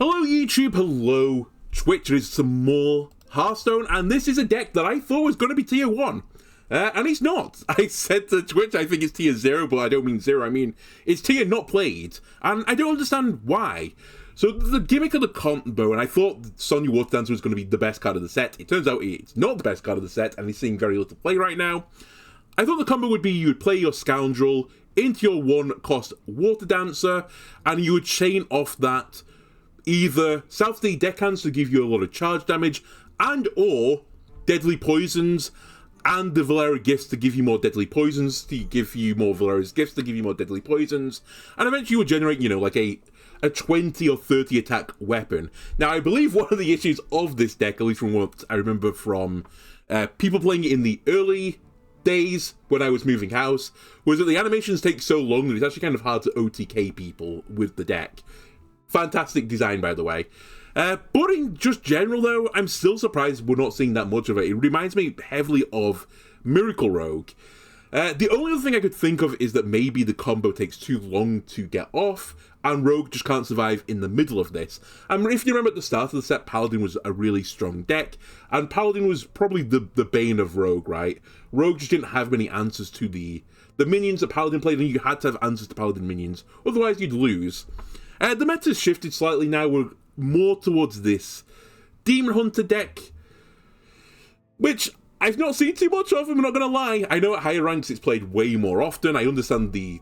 Hello YouTube, hello Twitch, there's some more Hearthstone, and this is a deck that I thought was going to be tier 1. And it's not. I said to Twitch I think it's tier 0, but I don't mean 0, I mean it's tier not played, and I don't understand why. So the gimmick of the combo, and I thought Sonya Waterdancer was going to be the best card of the set. It turns out it's not the best card of the set, and it's seeing very little play right now. I thought the combo would be you would play your Scoundrel into your 1-cost Waterdancer, and you would chain off that either South-D deckhands to give you a lot of charge damage, and or Deadly Poisons, and the Valeera gifts to give you more Deadly Poisons, to give you more Valeera's gifts to give you more Deadly Poisons, and eventually you would generate, you know, like a 20 or 30 attack weapon. Now, I believe one of the issues of this deck, at least from what I remember from people playing it in the early days when I was moving house, was that the animations take so long that it's actually kind of hard to OTK people with the deck. Fantastic design, by the way. But in just general, though, I'm still surprised we're not seeing that much of it. It reminds me heavily of Miracle Rogue. The only other thing I could think of is that maybe the combo takes too long to get off, and Rogue just can't survive in the middle of this. I mean, if you remember at the start of the set, Paladin was a really strong deck, and Paladin was probably the bane of Rogue, right? Rogue just didn't have many answers to the minions that Paladin played, and you had to have answers to Paladin minions, otherwise you'd lose. The meta's shifted slightly now. We're more towards this Demon Hunter deck, which I've not seen too much of, I'm not going to lie. I know at higher ranks it's played way more often. I understand the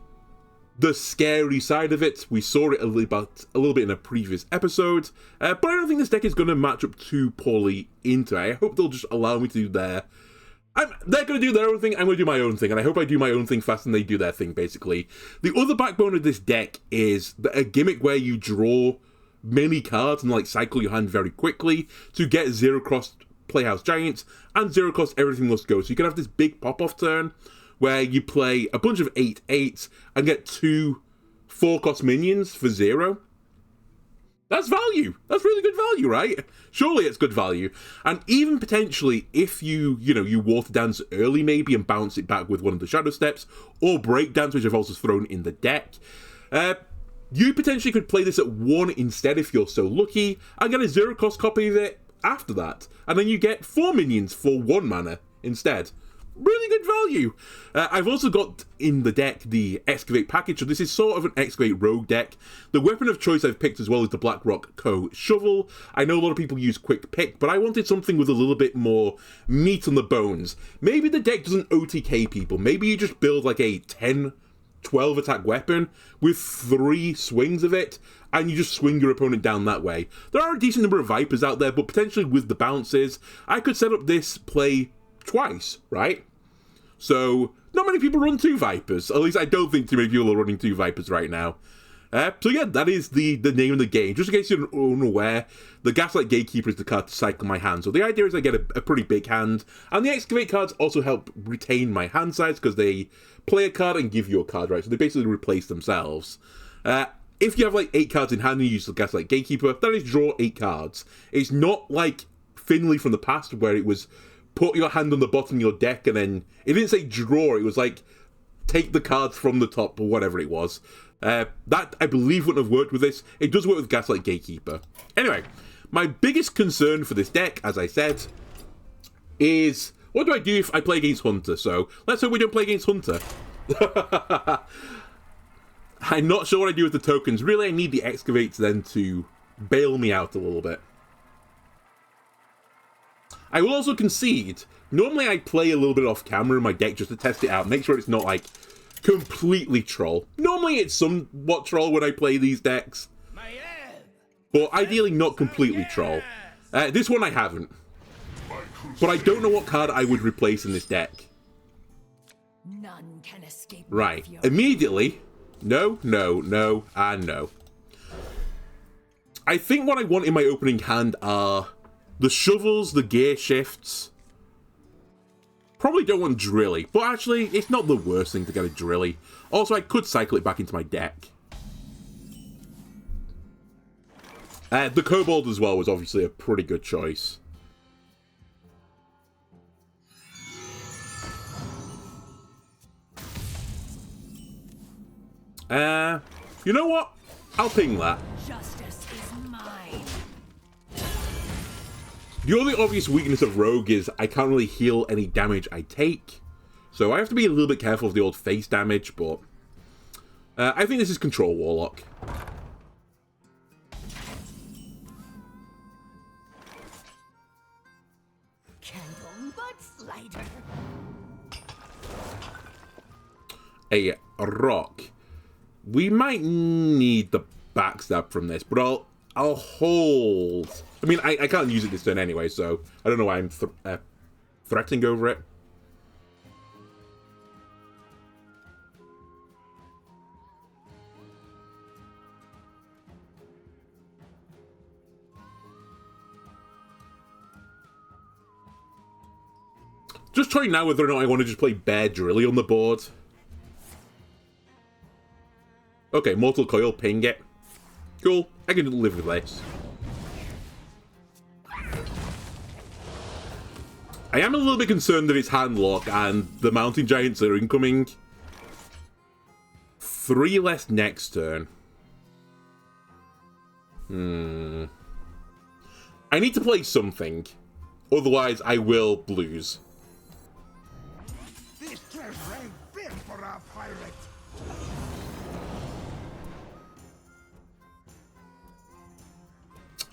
scary side of it. We saw it a little bit in a previous episode, but I don't think this deck is going to match up too poorly into it. I hope they'll just allow me to do they're going to do their own thing, I'm going to do my own thing, and I hope I do my own thing faster than they do their thing, basically. The other backbone of this deck is a gimmick where you draw many cards and, like, cycle your hand very quickly to get 0-cost Playhouse Giants, and 0-cost everything must go. So you can have this big pop-off turn where you play a bunch of 8/8s and get 2 4-cost minions for 0. That's value. That's really good value, right? Surely it's good value. And even potentially, if you Water Dance early maybe and bounce it back with one of the Shadowsteps, or Breakdance, which I've also thrown in the deck, you potentially could play this at 1 instead if you're so lucky, and get a 0-cost copy of it after that. And then you get 4 minions for 1 mana instead. Really good value. I've also got in the deck the Excavate package, so this is sort of an Excavate rogue deck. The weapon of choice I've picked as well is the Bloodrock Co shovel. I know a lot of people use quick pick, but I wanted something with a little bit more meat on the bones. Maybe the deck doesn't OTK people. Maybe you just build like a 10-12 attack weapon with 3 swings of it, and you just swing your opponent down that way. There are a decent number of Vipers out there, but potentially with the bounces, I could set up this play twice, right? So, not many people run 2 Vipers. At least I don't think too many people are running 2 Vipers right now. So yeah, that is the name of the game. Just in case you're unaware, the Gaslight Gatekeeper is the card to cycle my hand. So the idea is I get a pretty big hand, and the Excavate cards also help retain my hand size because they play a card and give you a card, right? So they basically replace themselves. If you have like 8 cards in hand and you use the Gaslight Gatekeeper, that is draw 8 cards. It's not like Finley from the past where it was put your hand on the bottom of your deck and then it didn't say draw, it was like take the cards from the top or whatever it was. That I believe wouldn't have worked with this. It does work with Gaslight Gatekeeper. Anyway, my biggest concern for this deck, as I said, is what do I do if I play against Hunter? So let's hope we don't play against Hunter. I'm not sure what I do with the tokens. Really, I need the Excavates then to bail me out a little bit. I will also concede, normally I play a little bit off camera in my deck just to test it out, make sure it's not like completely troll. Normally it's somewhat troll when I play these decks, but ideally not completely troll. This one I haven't, but I don't know what card I would replace in this deck. None can escape. Right, immediately, no, and no. I think what I want in my opening hand are the shovels, the gear shifts. Probably don't want Drilly, but actually, it's not the worst thing to get a Drilly. Also, I could cycle it back into my deck. The Kobold as well was obviously a pretty good choice. You know what? I'll ping that. Justice is mine. The only obvious weakness of Rogue is I can't really heal any damage I take. So I have to be a little bit careful of the old face damage, but I think this is Control Warlock. A rock. We might need the backstab from this, but I'll hold. I mean, I can't use it this turn anyway, so I don't know why I'm threatening over it. Just trying now whether or not I want to just play Bear Drilly on the board. Okay, Mortal Coil, ping it. Cool, I can live with this. I am a little bit concerned that it's handlock and the Mountain Giants are incoming. 3 less next turn. I need to play something. Otherwise, I will lose. This treasure ain't fit for a pirate.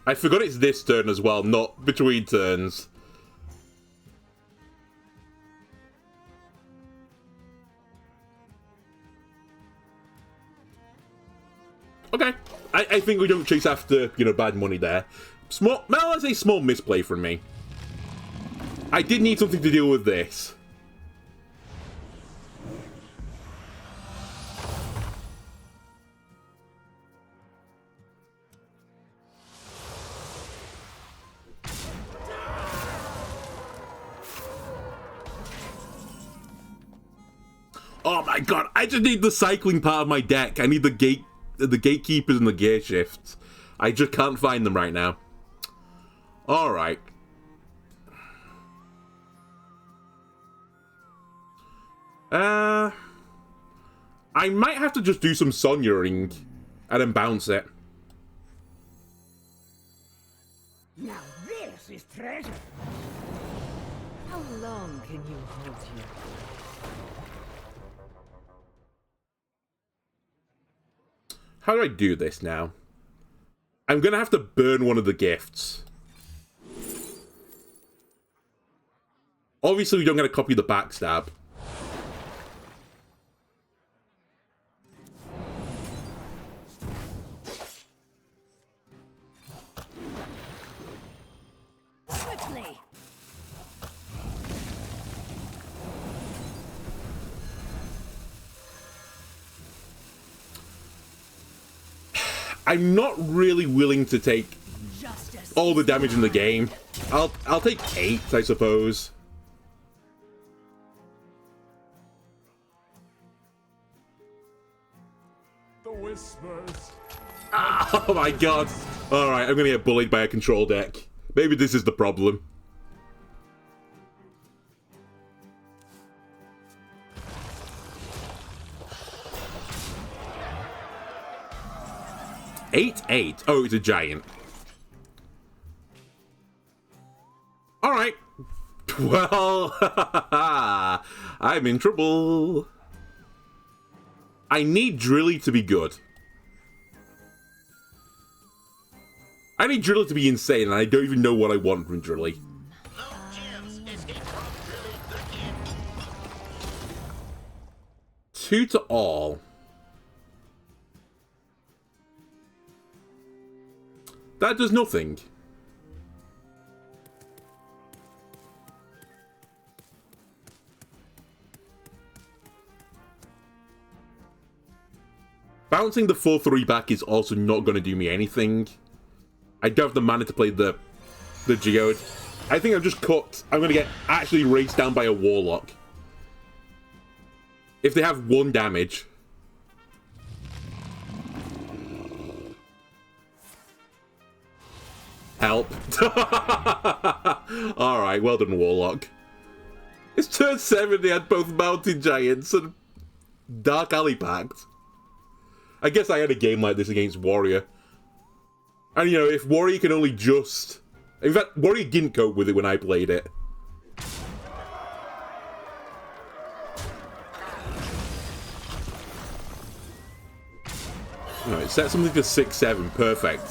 I forgot it's this turn as well, not between turns. Okay, I think we don't chase after, you know, bad money there. Small, well, I'd say small misplay from me. I did need something to deal with this. Oh my god, I just need the cycling part of my deck. I need the gatekeepers and the gear shifts. I just can't find them right now. Alright. I might have to just do some Sonya-ing and then bounce it. Now this is treasure. How long can you hold your... How do I do this now? I'm gonna have to burn one of the gifts. Obviously, we don't get to copy the backstab. Quickly. I'm not really willing to take all the damage in the game. I'll take 8, I suppose. The whispers. Oh my god. Alright, I'm gonna get bullied by a control deck. Maybe this is the problem. Eight. Oh, it's a giant. Alright. Well, I'm in trouble. I need Drilly to be good. I need Drilly to be insane, and I don't even know what I want from Drilly. Two to all. That does nothing. Bouncing the 4-3 back is also not going to do me anything. I don't have the mana to play the Geode. I think I've just cut. I'm going to get actually raced down by a Warlock. If they have 1 damage. Help. Alright, well done, Warlock. It's turn 7, they had both Mountain Giants and Dark Alley Pact. I guess I had a game like this against Warrior. And, you know, if Warrior can only just In fact, Warrior didn't cope with it when I played it. Alright, set something to 6/7. Perfect.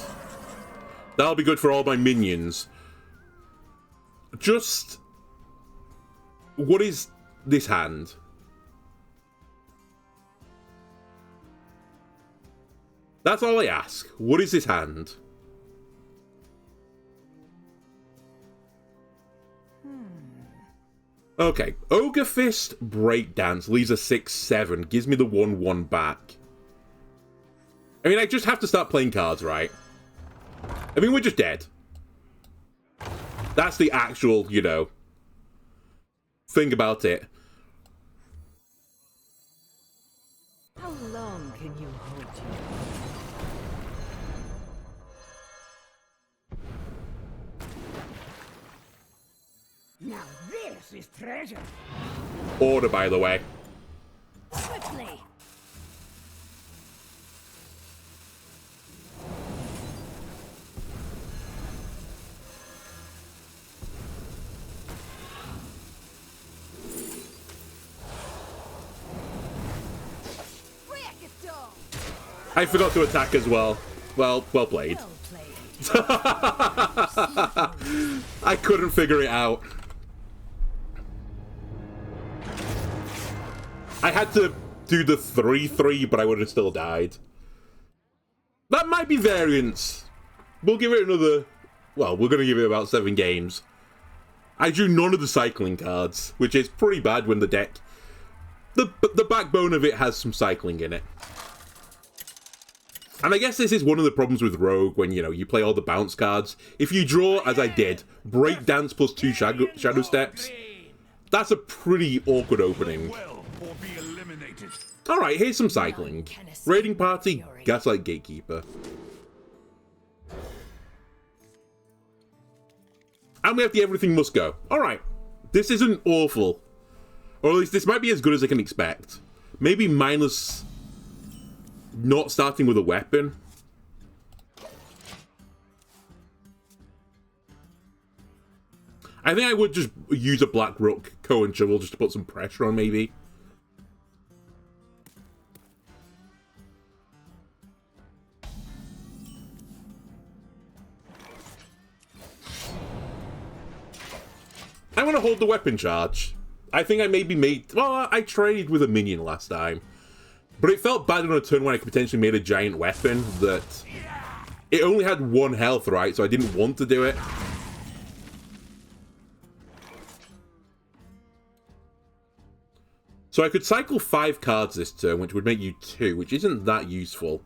That'll be good for all my minions. Just... what is this hand? That's all I ask. What is this hand? Okay. Ogre Fist, Breakdance, leaves a 6/7. Gives me the 1/1 back. I mean, I just have to start playing cards, right? I mean, we're just dead. That's the actual, you know, thing about it. How long can you hold you? Now this is treasure. Order, by the way. Quickly! I forgot to attack as well. Well played. Well played. I couldn't figure it out. I had to do the 3/3, but I would have still died. That might be variance. We'll give it another... well, we're going to give it about 7 games. I drew none of the cycling cards, which is pretty bad when the deck... The backbone of it has some cycling in it. And I guess this is one of the problems with Rogue when, you know, you play all the bounce cards. If you draw, as I did, Breakdance plus 2 Shadowsteps, that's a pretty awkward opening. Alright, here's some cycling. Raiding Party, Gaslight Gatekeeper. And we have the Everything Must Go. Alright, this isn't awful. Or at least this might be as good as I can expect. Maybe minus... not starting with a weapon. I think I would just use a Bloodrock Co and Shovel just to put some pressure on, maybe. I'm going to hold the weapon charge. I think I maybe made... well, I traded with a minion last time. But it felt bad on a turn when I could potentially made a giant weapon that... it only had 1 health, right? So I didn't want to do it. So I could cycle 5 cards this turn, which would make you 2, which isn't that useful.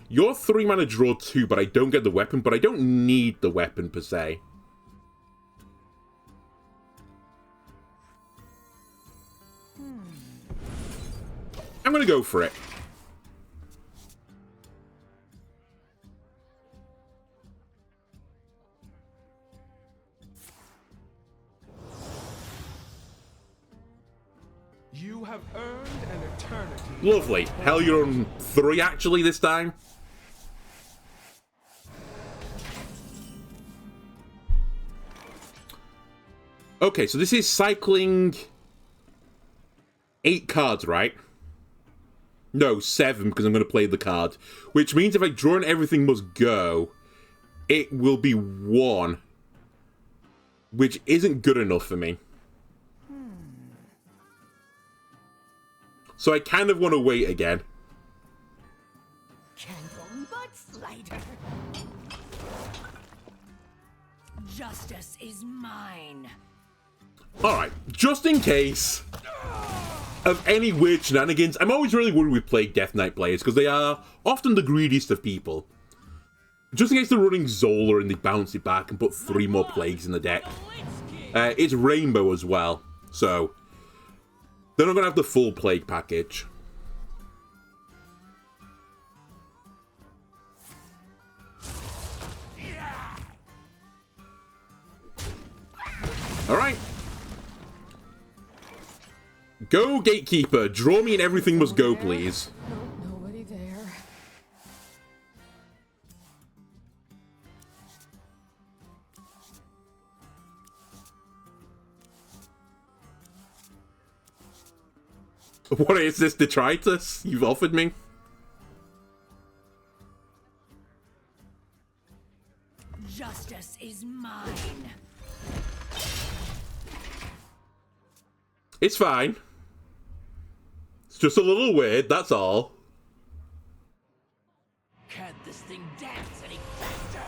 You're 3 mana draw 2, but I don't get the weapon, but I don't need the weapon per se. I'm gonna go for it. You have earned an eternity. Lovely. Hell, you're on 3 actually this time. Okay, so this is cycling 8 cards, right? No, 7, because I'm going to play the card. Which means if I draw and Everything Must Go, it will be 1. Which isn't good enough for me. So I kind of want to wait again. Candle Mudslider. Justice is mine. Alright, just in case of any weird shenanigans, I'm always really worried with Plague Death Knight players, because they are often the greediest of people. Just in case they're running Zola and they bounce it back and put 3 more Plagues in the deck. It's Rainbow as well, so they're not going to have the full Plague package. Alright. Go, Gatekeeper. Draw me and Everything Must Go, please. No, nobody there. What is this detritus you've offered me? Justice is mine. It's fine. It's just a little weird, that's all. Can't this thing dance any faster?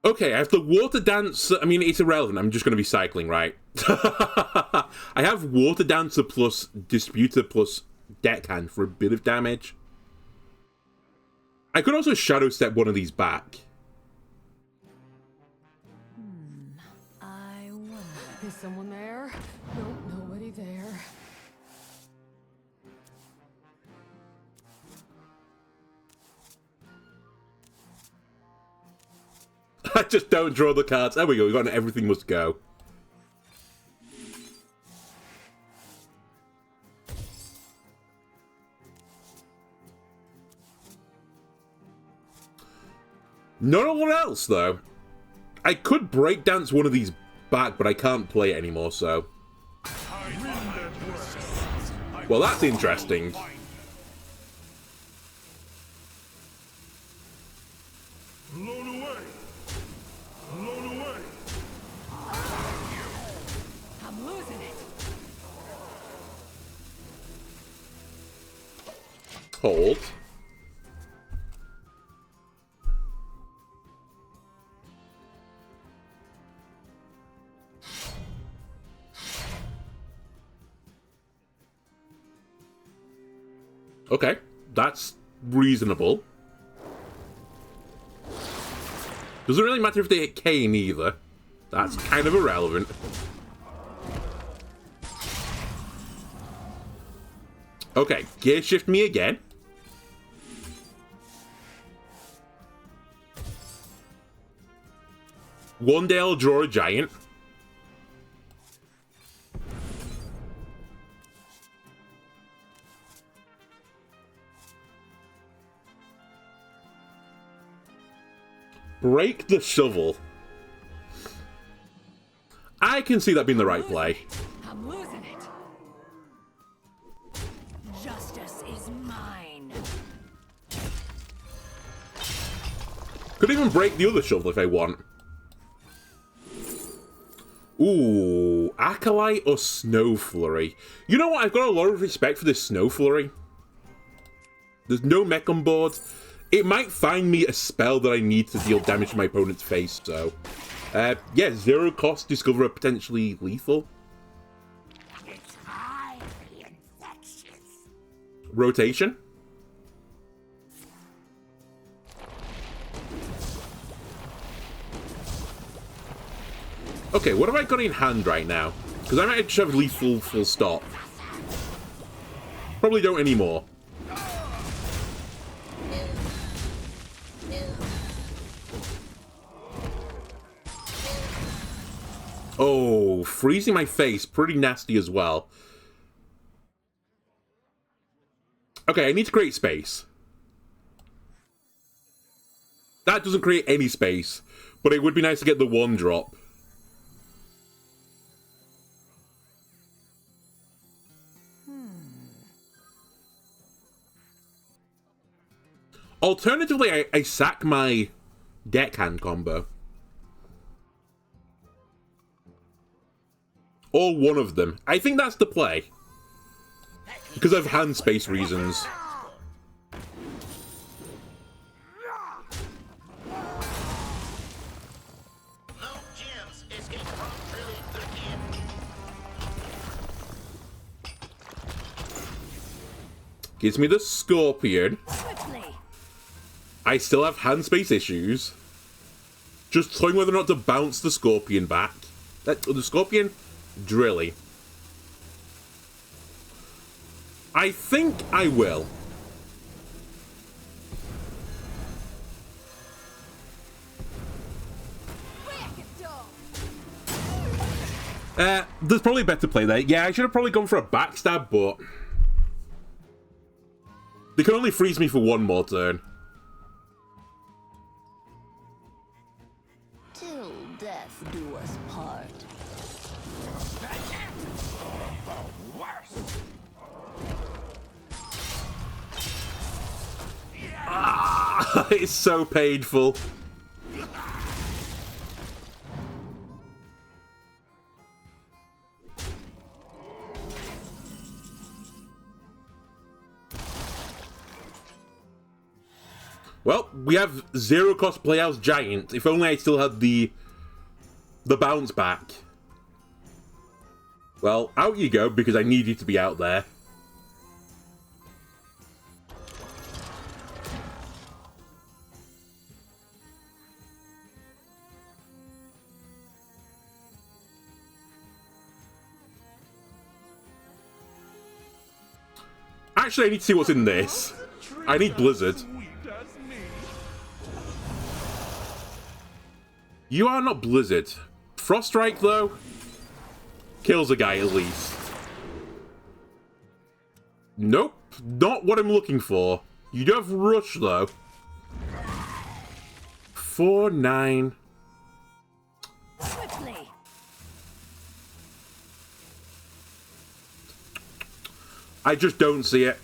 Okay, I have the water dance. I mean, it's irrelevant. I'm just going to be cycling, right? I have water dancer plus disputer plus deckhand for a bit of damage. I could also shadow step one of these back. I wonder. Is someone there? Nope, nobody there. I just don't draw the cards. There we go. We got an everything must go. Not a lot else, though. I could breakdance one of these back, but I can't play it anymore, so... Well, that's interesting. Blown away. Blown away. I'm losing it. Hold. Okay, that's reasonable. Doesn't really matter if they hit Kane either. That's kind of irrelevant. Okay, gear shift me again. One day I'll draw a giant. Break the shovel. I can see that being the right play. I'm losing it. Justice is mine. Could even break the other shovel if I want. Ooh, Acolyte or Snow Flurry? You know what? I've got a lot of respect for this Snow Flurry. There's no mech on board. It might find me a spell that I need to deal damage to my opponent's face, so... yeah, 0 cost, discover a potentially lethal. It's highly infectious. Rotation. Okay, what have I got in hand right now? Because I might just have lethal full stop. Probably don't anymore. Oh, freezing my face. Pretty nasty as well. Okay, I need to create space. That doesn't create any space, but it would be nice to get the 1 drop. Alternatively, I sack my deckhand combo. Or one of them. I think that's the play. Because of hand space reasons. No gems escape from Drilly the Kid. Gives me the Scorpion. Swiftly. I still have hand space issues. Just toying whether or not to bounce the Scorpion back. The Scorpion? Drilly. I think I will. There's probably a better play there. Yeah, I should have probably gone for a backstab, but... They can only freeze me for 1 more turn. It's so painful. Well, we have 0-cost Playhouse Giant. If only I still had the bounce back. Well, out you go, because I need you to be out there. Actually, I need to see what's in this. I need Blizzard. You are not Blizzard. Frost Strike, though, kills a guy at least. Nope, not what I'm looking for. You do have Rush, though. 4-9. Quickly. I just don't see it.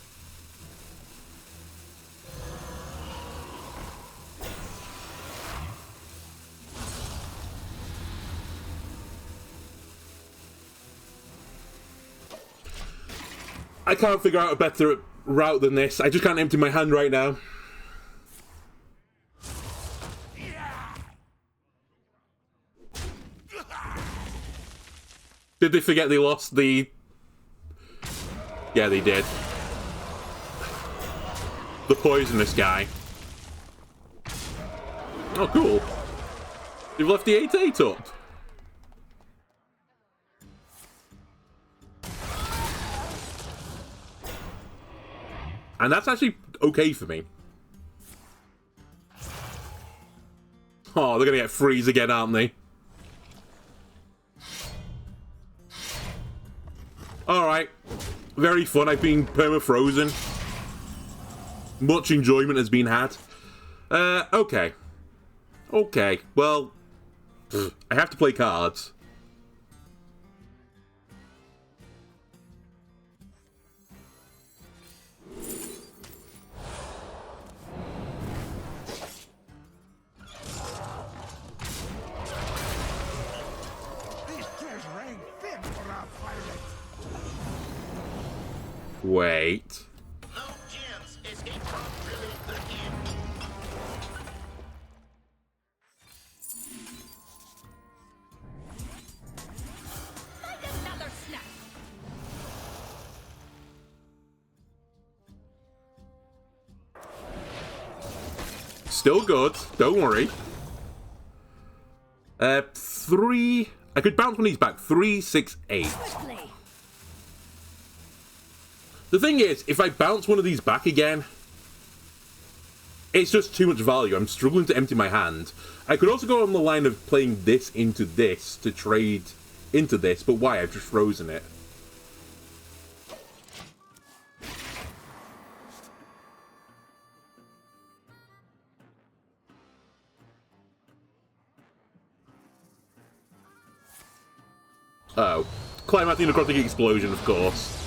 I can't figure out a better route than this. I just can't empty my hand right now. Did they forget they lost the... Yeah, they did. The poisonous guy. Oh, cool. You've left the 8-8 up. And that's actually okay for me. Oh, they're gonna get freeze again, aren't they? Alright. Very fun. I've been perma-frozen. Much enjoyment has been had. Okay. Okay, well... I have to play cards. Wait. No gems escape from Drilly the Kid. Find another snack. Still good. Don't worry. 3... I could bounce one of these back. 3, 6, 8. Quickly. The thing is, if I bounce one of these back again, it's just too much value. I'm struggling to empty my hand. I could also go on the line of playing this into this to trade into this, but why? I've just frozen it. Oh. Climatic necrotic explosion, of course.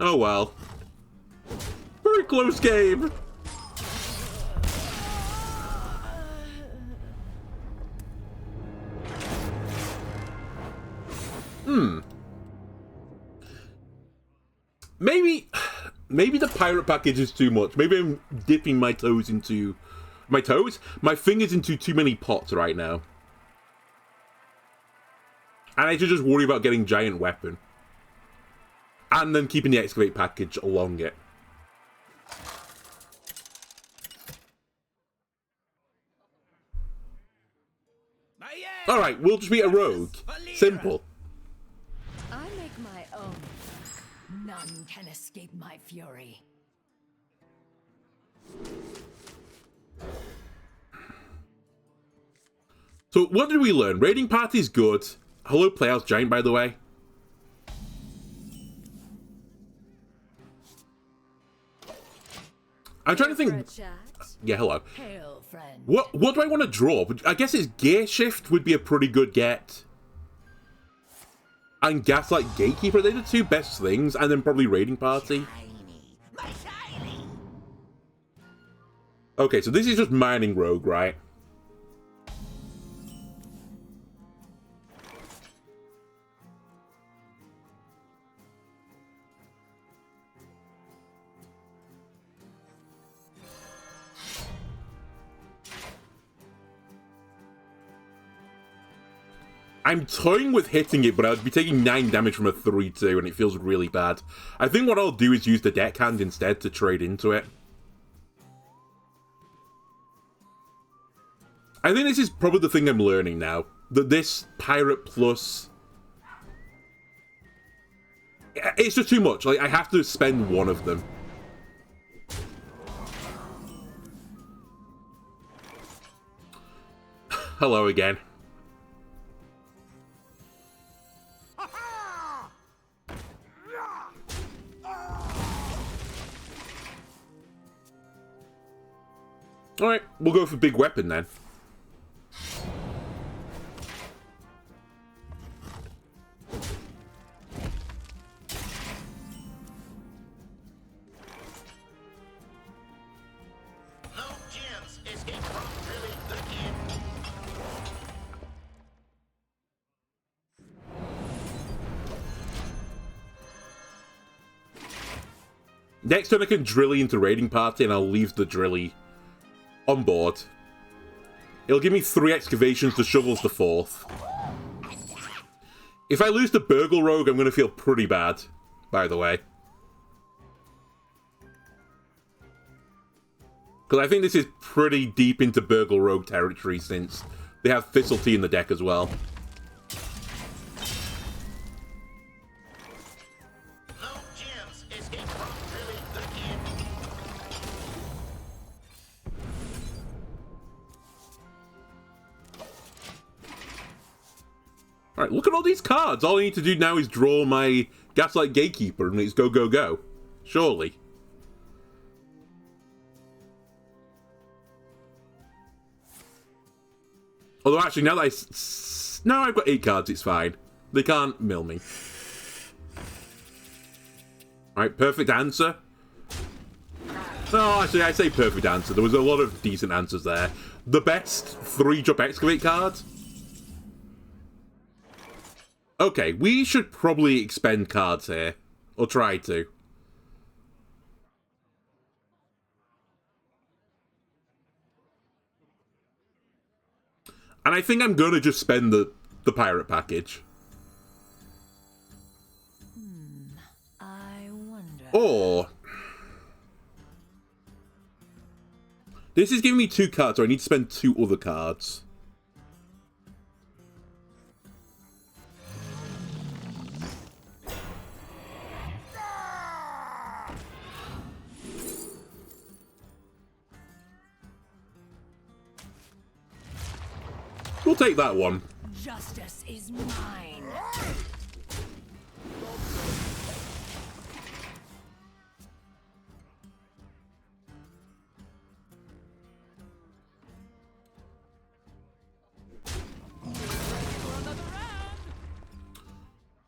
Oh well. Very close game. Maybe the pirate package is too much. Maybe I'm dipping my toes into... My toes? My fingers into too many pots right now. And I should just worry about getting giant weapon. And then keeping the excavate package along it. Alright, we'll just be a rogue. Simple. I make my own. None can escape my fury. So, what did we learn? Raiding party's good. Hello, Playhouse Giant, by the way. I'm trying to think... Yeah, hello. Hail, friend. What do I want to draw? I guess it's Gear Shift would be a pretty good get. And Gaslight Gatekeeper, they're the two best things. And then probably Raiding Party. My shiny. Okay, so this is just mining rogue, right? I'm toying with hitting it, but I would be taking 9 damage from a 3-2, and it feels really bad. I think what I'll do is use the deckhand instead to trade into it. I think this is probably the thing I'm learning now. That this Pirate Plus... It's just too much. Like, I have to spend one of them. Hello again. Alright, we'll go for big weapon then. No gems escape from Drilly the Kid. Next turn I can Drilly into raiding party and I'll leave the Drilly on board. It'll give me 3 excavations, the shovel's the 4th. If I lose the Burgle Rogue, I'm going to feel pretty bad, by the way. Because I think this is pretty deep into Burgle Rogue territory since they have Thistletea in the deck as well. No gems escape from Drilly the Kid. Alright, look at all these cards. All I need to do now is draw my Gaslight Gatekeeper and it's go, go, go. Surely. Although actually, now that now I've got 8 cards, it's fine. They can't mill me. Alright, perfect answer. No, actually, I say perfect answer. There was a lot of decent answers there. The best 3-drop Excavate card? Okay, we should probably expend cards here. Or try to. And I think I'm going to just spend the pirate package. I wonder. Or... this is giving me 2 cards, so I need to spend 2 other cards. We'll take that one. Justice is mine.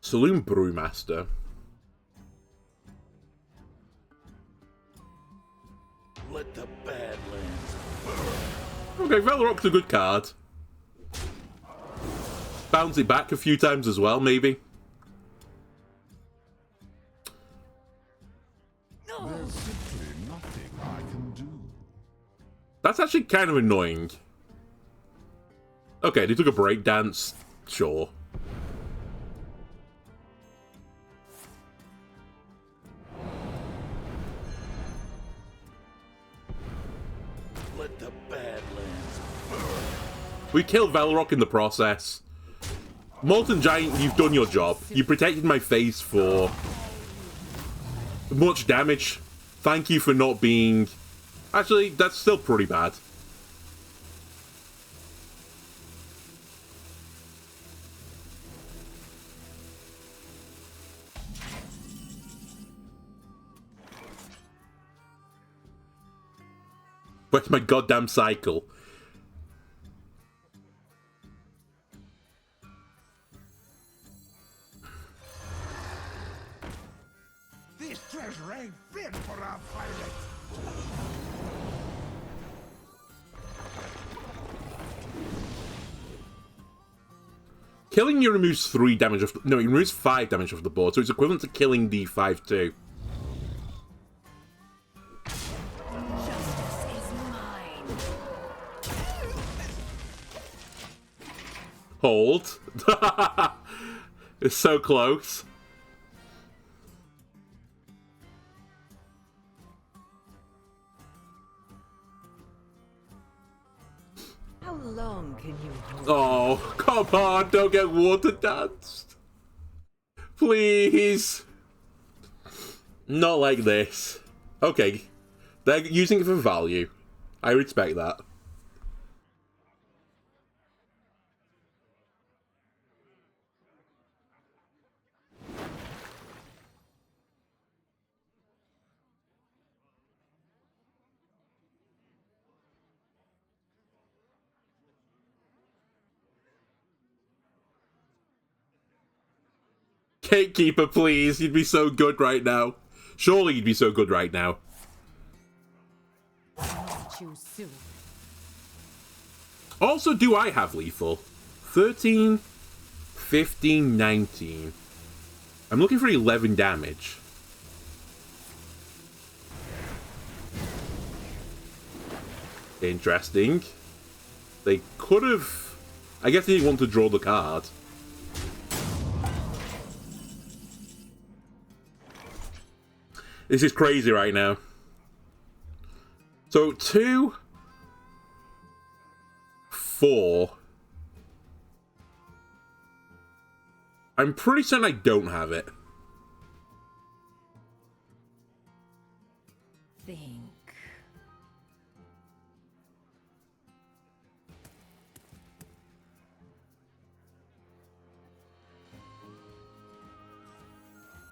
Saloon Brewmaster. Let the Badlands. Okay, Velarok's a good card. Bounce it back a few times as well, maybe. There's simply nothing I can do. That's actually kind of annoying. Okay, they took a breakdance. Sure. Let the Badlands. We killed Velarok in the process. Molten Giant, you've done your job. You protected my face for much damage. Thank you for not being... actually, that's still pretty bad. Where's my goddamn cycle? This treasure ain't fit for our pirate. killing you removes 3 damage off... No, it removes 5 damage off the board, so it's equivalent to killing the 5-2. Justice is mine. Hold. It's so close. How long can you hold? Oh, come on, don't get water danced. Please. Not like this. Okay. They're using it for value. I respect that. Gatekeeper, please. You'd be so good right now. Surely you'd be so good right now. Choose soon. Also, do I have lethal? 13, 15, 19. I'm looking for 11 damage. Interesting. They could have... I guess they didn't want to draw the card. This is crazy right now. So, 2, 4. I'm pretty certain I don't have it. Think.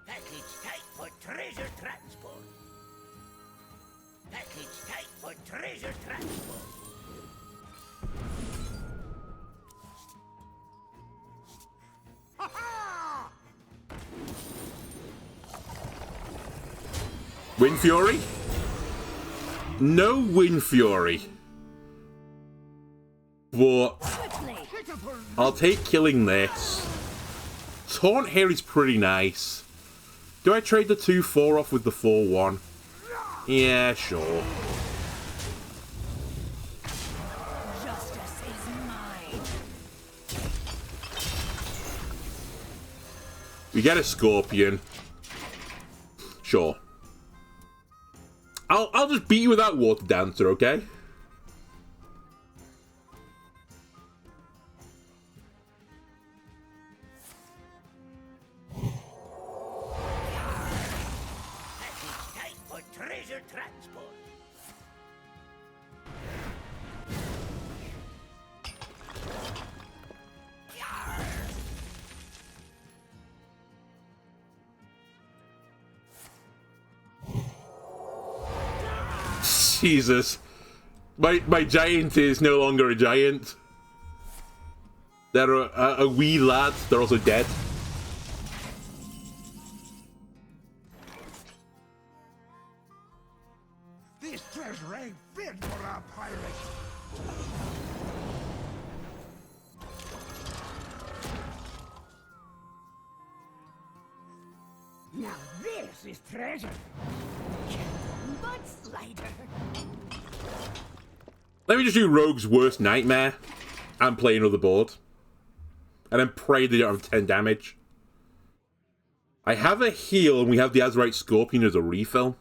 Package type for treasure transport. Package type for treasure transport. Wind Fury? No Wind Fury. But I'll take killing this. Taunt here is pretty nice. Do I trade the 2-4 off with the 4-1? Yeah, sure. Justice is mine. We get a Scorpion. Sure. I'll just beat you without Waterdancer, okay? Package type for treasure transport. Jesus. My giant is no longer a giant. They're a wee lad. They're also dead. This treasure ain't fit for a pirate. Now this is treasure. Mudslider. Let me just do Rogue's Worst Nightmare and play another board. And then pray they don't have 10 damage. I have a heal and we have the Azurite Scorpion as a refill.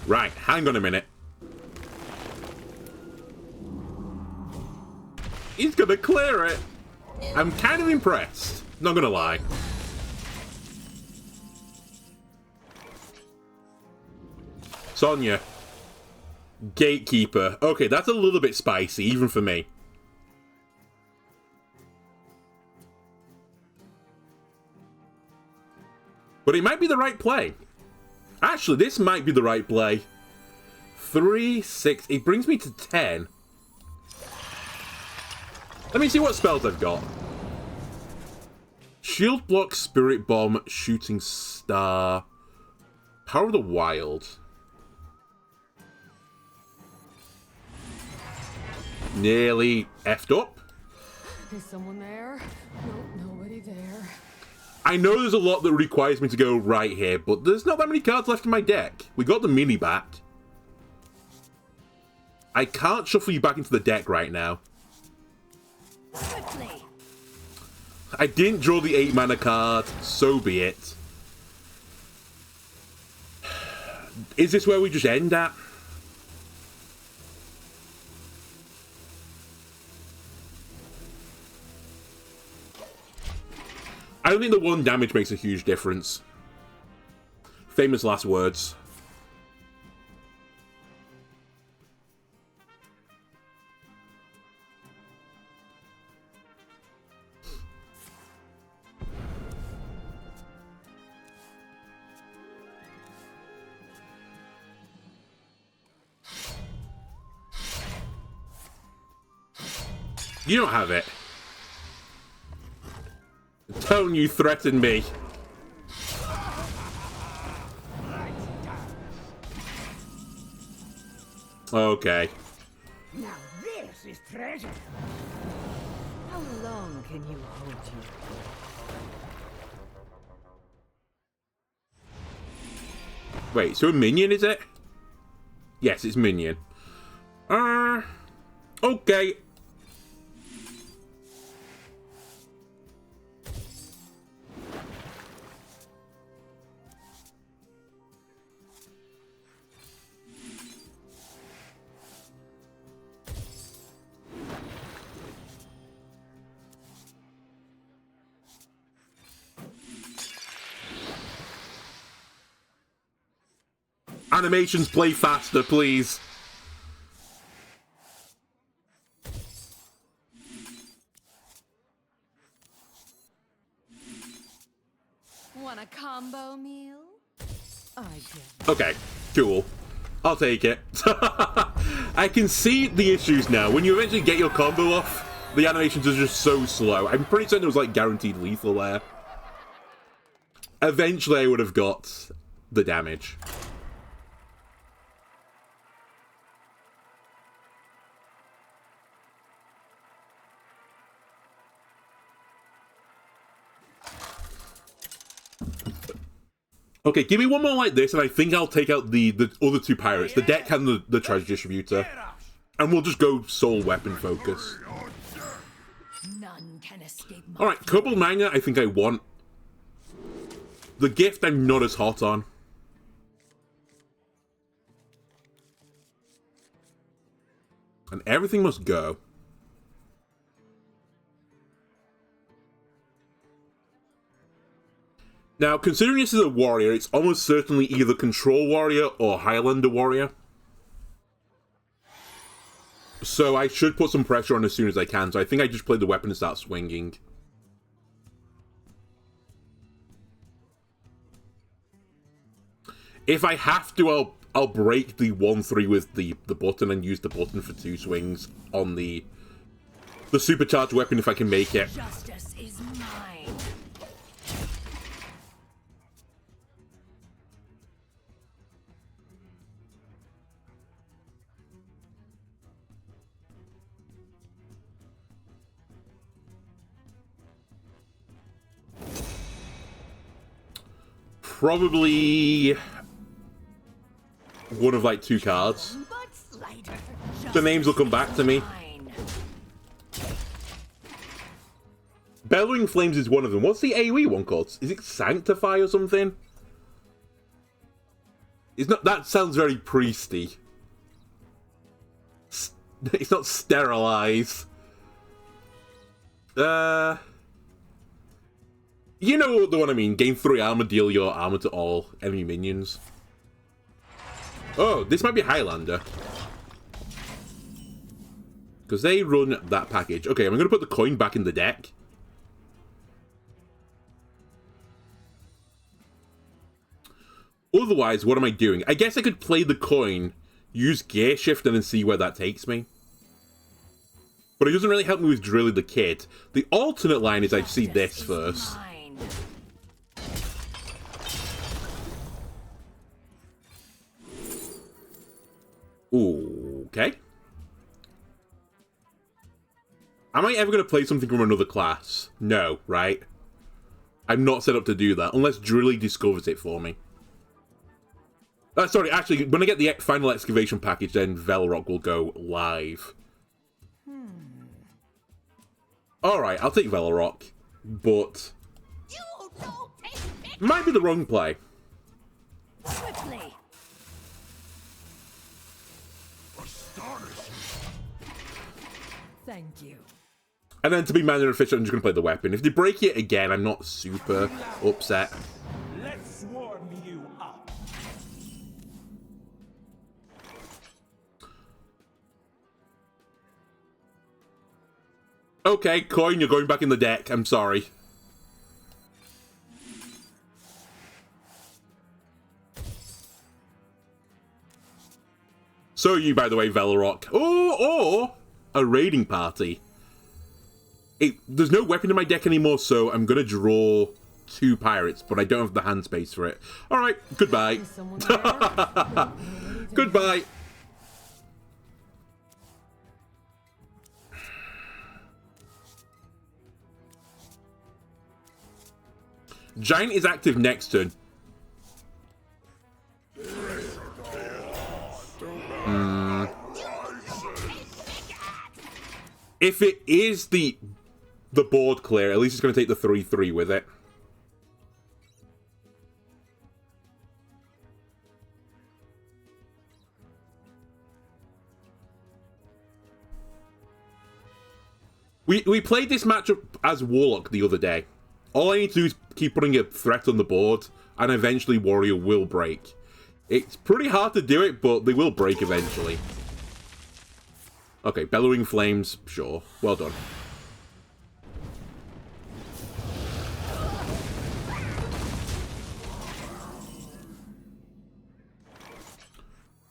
Right, hang on a minute. He's gonna clear it. I'm kind of impressed. Not gonna lie. Sonya. Gatekeeper. Okay, that's a little bit spicy, even for me. But it might be the right play. Actually, this might be the right play. 3, 6. It brings me to 10. Let me see what spells I've got. Shield Block, Spirit Bomb, Shooting Star, Power of the Wild. Nearly effed up. Is someone there? Nope, nobody there. I know there's a lot that requires me to go right here, but there's not that many cards left in my deck. We got the mini back. I can't shuffle you back into the deck right now. Swiftly. I didn't draw the 8 mana card, so be it. Is this where we just end at? I don't think the 1 damage makes a huge difference. Famous last words. You don't have it. Don't you threaten me. Okay. Now this is treasure. How long can you hold you? Wait, so a minion, is it? Yes, it's minion. Okay. Animations play faster, please. Want a combo meal? I did. Okay, cool. I'll take it. I can see the issues now. When you eventually get your combo off, the animations are just so slow. I'm pretty certain it was like guaranteed lethal there. Eventually I would have got the damage. Okay, give me one more like this, and I think I'll take out the other 2 pirates, the deck and the treasure distributor, and we'll just go soul weapon focus. None can escape my All right, Kobold Miner, I think I want. The gift, I'm not as hot on. And everything must go. Now, considering this is a warrior, it's almost certainly either Control Warrior or Highlander Warrior. So I should put some pressure on as soon as I can, so I think I just play the weapon and start swinging. If I have to, I'll break the 1-3 with the button and use the button for 2 swings on the supercharged weapon if I can make it. justice is mine. Probably one of like 2 cards. But slighter. The names will come back to me. Mine. Bellowing Flames is one of them. What's the AoE one called? Is it Sanctify or something? It's not. That sounds very priesty. It's not Sterilize. You know the one I mean. Gain 3 armor, deal your armor to all enemy minions. Oh, this might be Highlander. Because they run that package. Okay, I'm going to put the coin back in the deck. Otherwise, what am I doing? I guess I could play the coin, use Gear Shift, and then see where that takes me. But it doesn't really help me with Drilly the Kid. The alternate line is I see this first. Mine. Okay. Am I ever going to play something from another class? No, right? I'm not set up to do that, unless Drilly discovers it for me. Sorry, actually, when I get the final excavation package, then Velarok will go live. Alright, I'll take Velarok, but... might be the wrong play. Quickly. Thank you. And then to be manner efficient, I'm just going to play the weapon. If they break it again, I'm not super upset. Let's warm you up. Okay, coin, you're going back in the deck. I'm sorry. So you, by the way, Velarok. Or a raiding party. There's no weapon in my deck anymore, so I'm going to draw 2 pirates, but I don't have the hand space for it. Alright, goodbye. Is someone there? No, Goodbye. Giant is active next turn. If it is the board clear, at least it's going to take the 3/3 with it. We played this matchup as Warlock the other day. All I need to do is keep putting a threat on the board, and eventually Warrior will break. It's pretty hard to do it, but they will break eventually. Okay, Bellowing Flames, sure. Well done.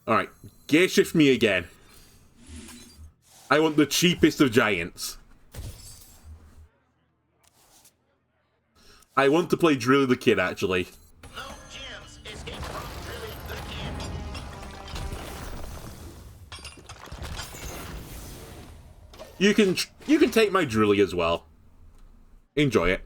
Alright, gear shift me again. I want the cheapest of giants. I want to play Drilly the Kid, actually. No gems escape from Drilly the Kid. You can take my Drilly as well. Enjoy it.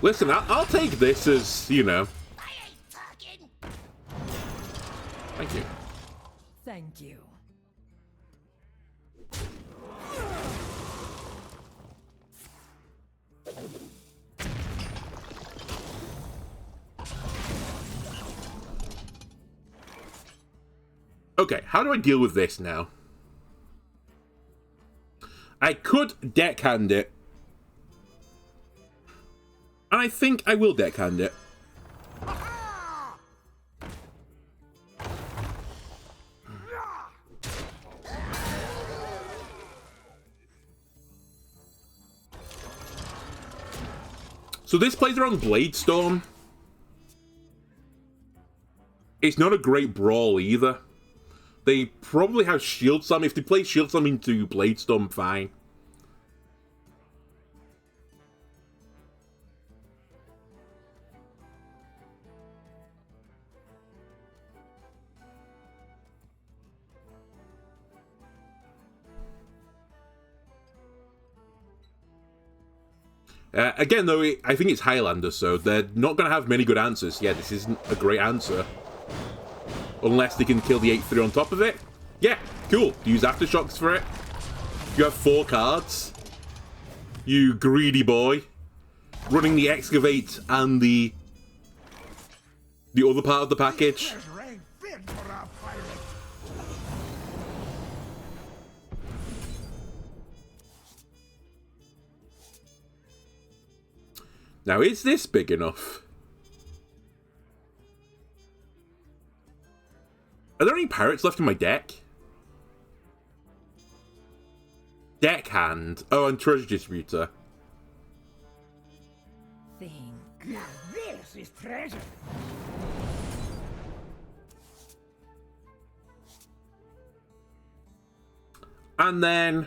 Listen, I'll take this as, you know. I ain't talking. Thank you. thank you. Okay, how do I deal with this now? I could deckhand it. And I think I will deckhand it. So this plays around Bladestorm. It's not a great brawl either. They probably have Shield Slam. If they play Shield Slam into Bladestorm, fine. Again, though, I think it's Highlander, so they're not going to have many good answers. Yeah, this isn't a great answer. Unless they can kill the 8/3 on top of it. Yeah, cool. Use Aftershocks for it. You have 4 cards. You greedy boy. Running the Excavate and the other part of the package. Now, is this big enough? Are there any pirates left in my deck? Deckhand. Oh, and Treasure Distributor. Think. Now this is treasure. And then...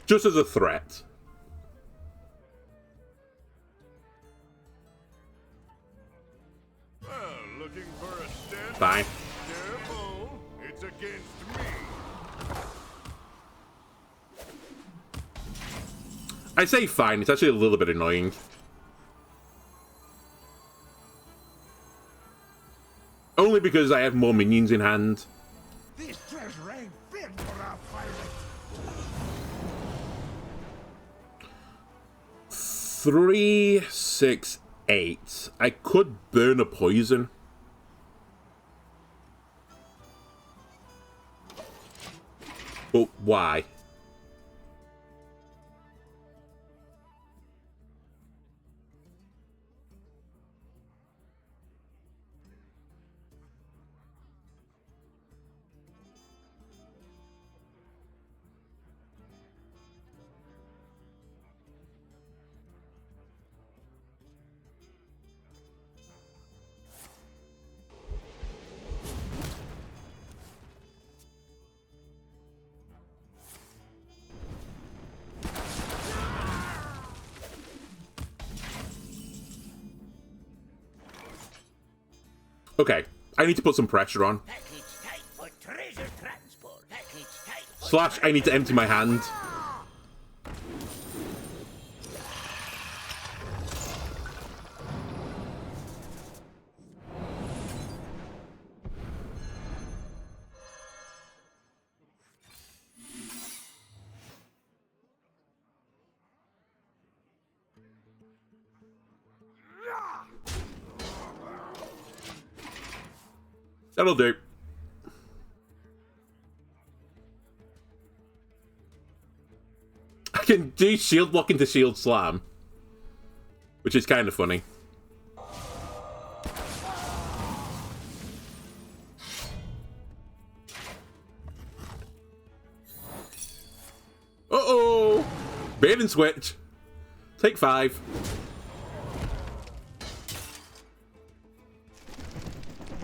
just as a threat. Well, looking for a stand? Fine. Careful, it's against me. I say fine, it's actually a little bit annoying. Only because I have more minions in hand. This treasure ain't fit for our pirate. 3, 6, 8. I could burn a poison. But why? Okay, I need to put some pressure on. Package type for treasure transport. Package type for Slash, I need to empty my hand. That'll do. I can do shield block into shield slam, which is kind of funny. Uh-oh! Bait and switch. Take 5.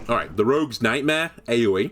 Alright, the Rogue's Nightmare, AoE.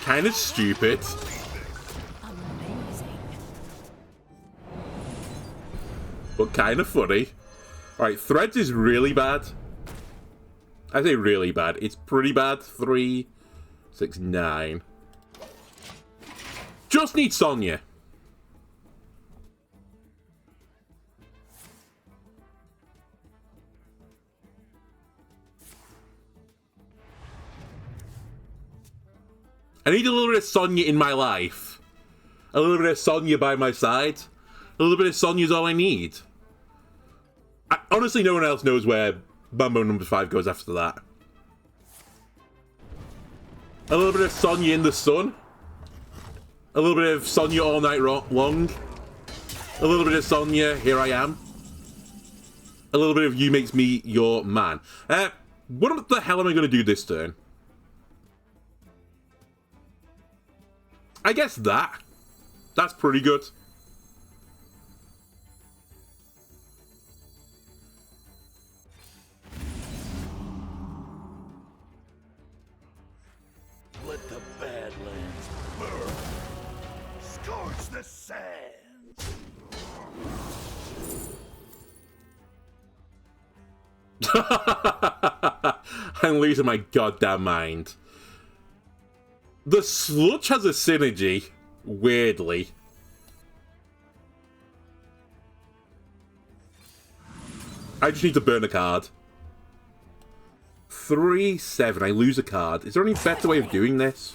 Kind of stupid. Amazing. But kind of funny. Alright, Threads is really bad. I say really bad. It's pretty bad. 3, 6, 9. Just need Sonya. I need a little bit of Sonya in my life. A little bit of Sonya by my side. A little bit of Sonya's all I need. Honestly, no one else knows where Bambo number 5 goes after that. A little bit of Sonya in the sun. A little bit of Sonya all night long. A little bit of Sonya, here I am. A little bit of you makes me your man. What the hell am I going to do this turn? I guess that. That's pretty good. Let the Badlands burn. Scorch the sands. I'm losing my goddamn mind. The Sludge has a synergy, weirdly. I just need to burn a card. 3-7. I lose a card. Is there any better way of doing this?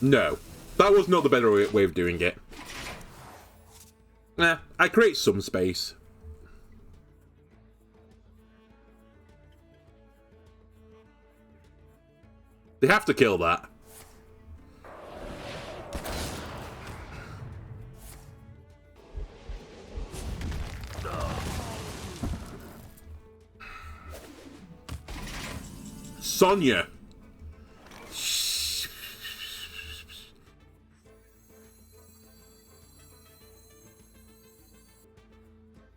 No. That was not the better way of doing it. Nah, I create some space. They have to kill that. Sonya.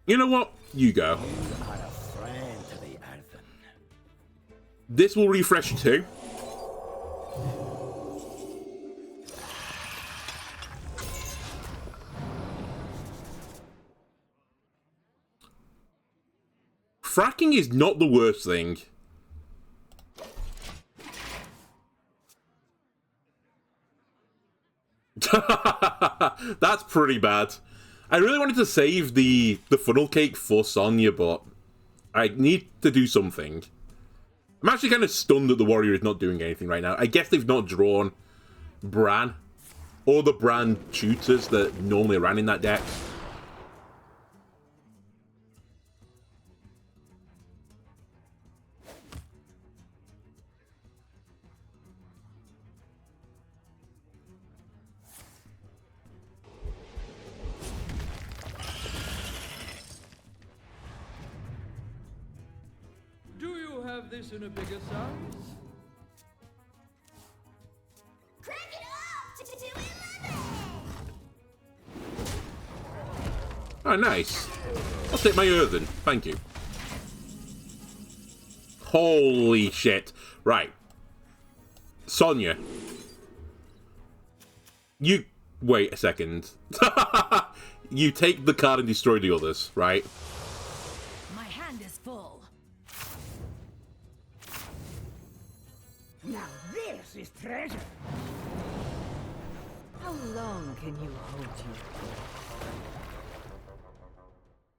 You know what? You go. This will refresh too. Fracking is not the worst thing. That's pretty bad. I really wanted to save the funnel cake for Sonya, but I need to do something. I'm actually kind of stunned that the warrior is not doing anything right now. I guess they've not drawn Bran or the Bran tutors that normally ran in that deck. This in a bigger size? Crank it up to 211! Oh, nice. I'll take my earthen. Thank you. Holy shit. Right. Sonya. You... Wait a second. You take the card and destroy the others, right? My hand is full. Now this is treasure. How long can you hold you?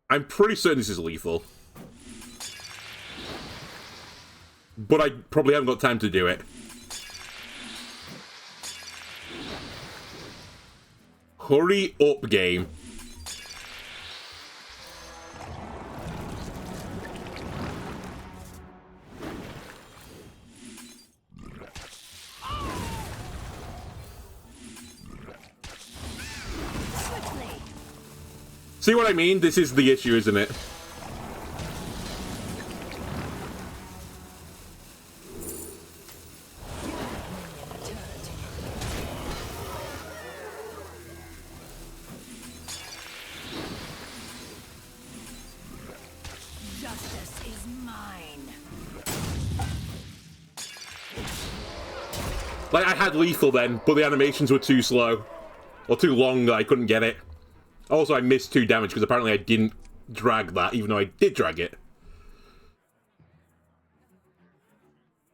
I'm pretty certain this is lethal. But I probably haven't got time to do it. Hurry up, game. See what I mean? This is the issue, isn't it? Justice is mine. Like, I had lethal then, but the animations were too slow. Or too long that I couldn't get it. Also, I missed 2 damage because apparently I didn't drag that, even though I did drag it.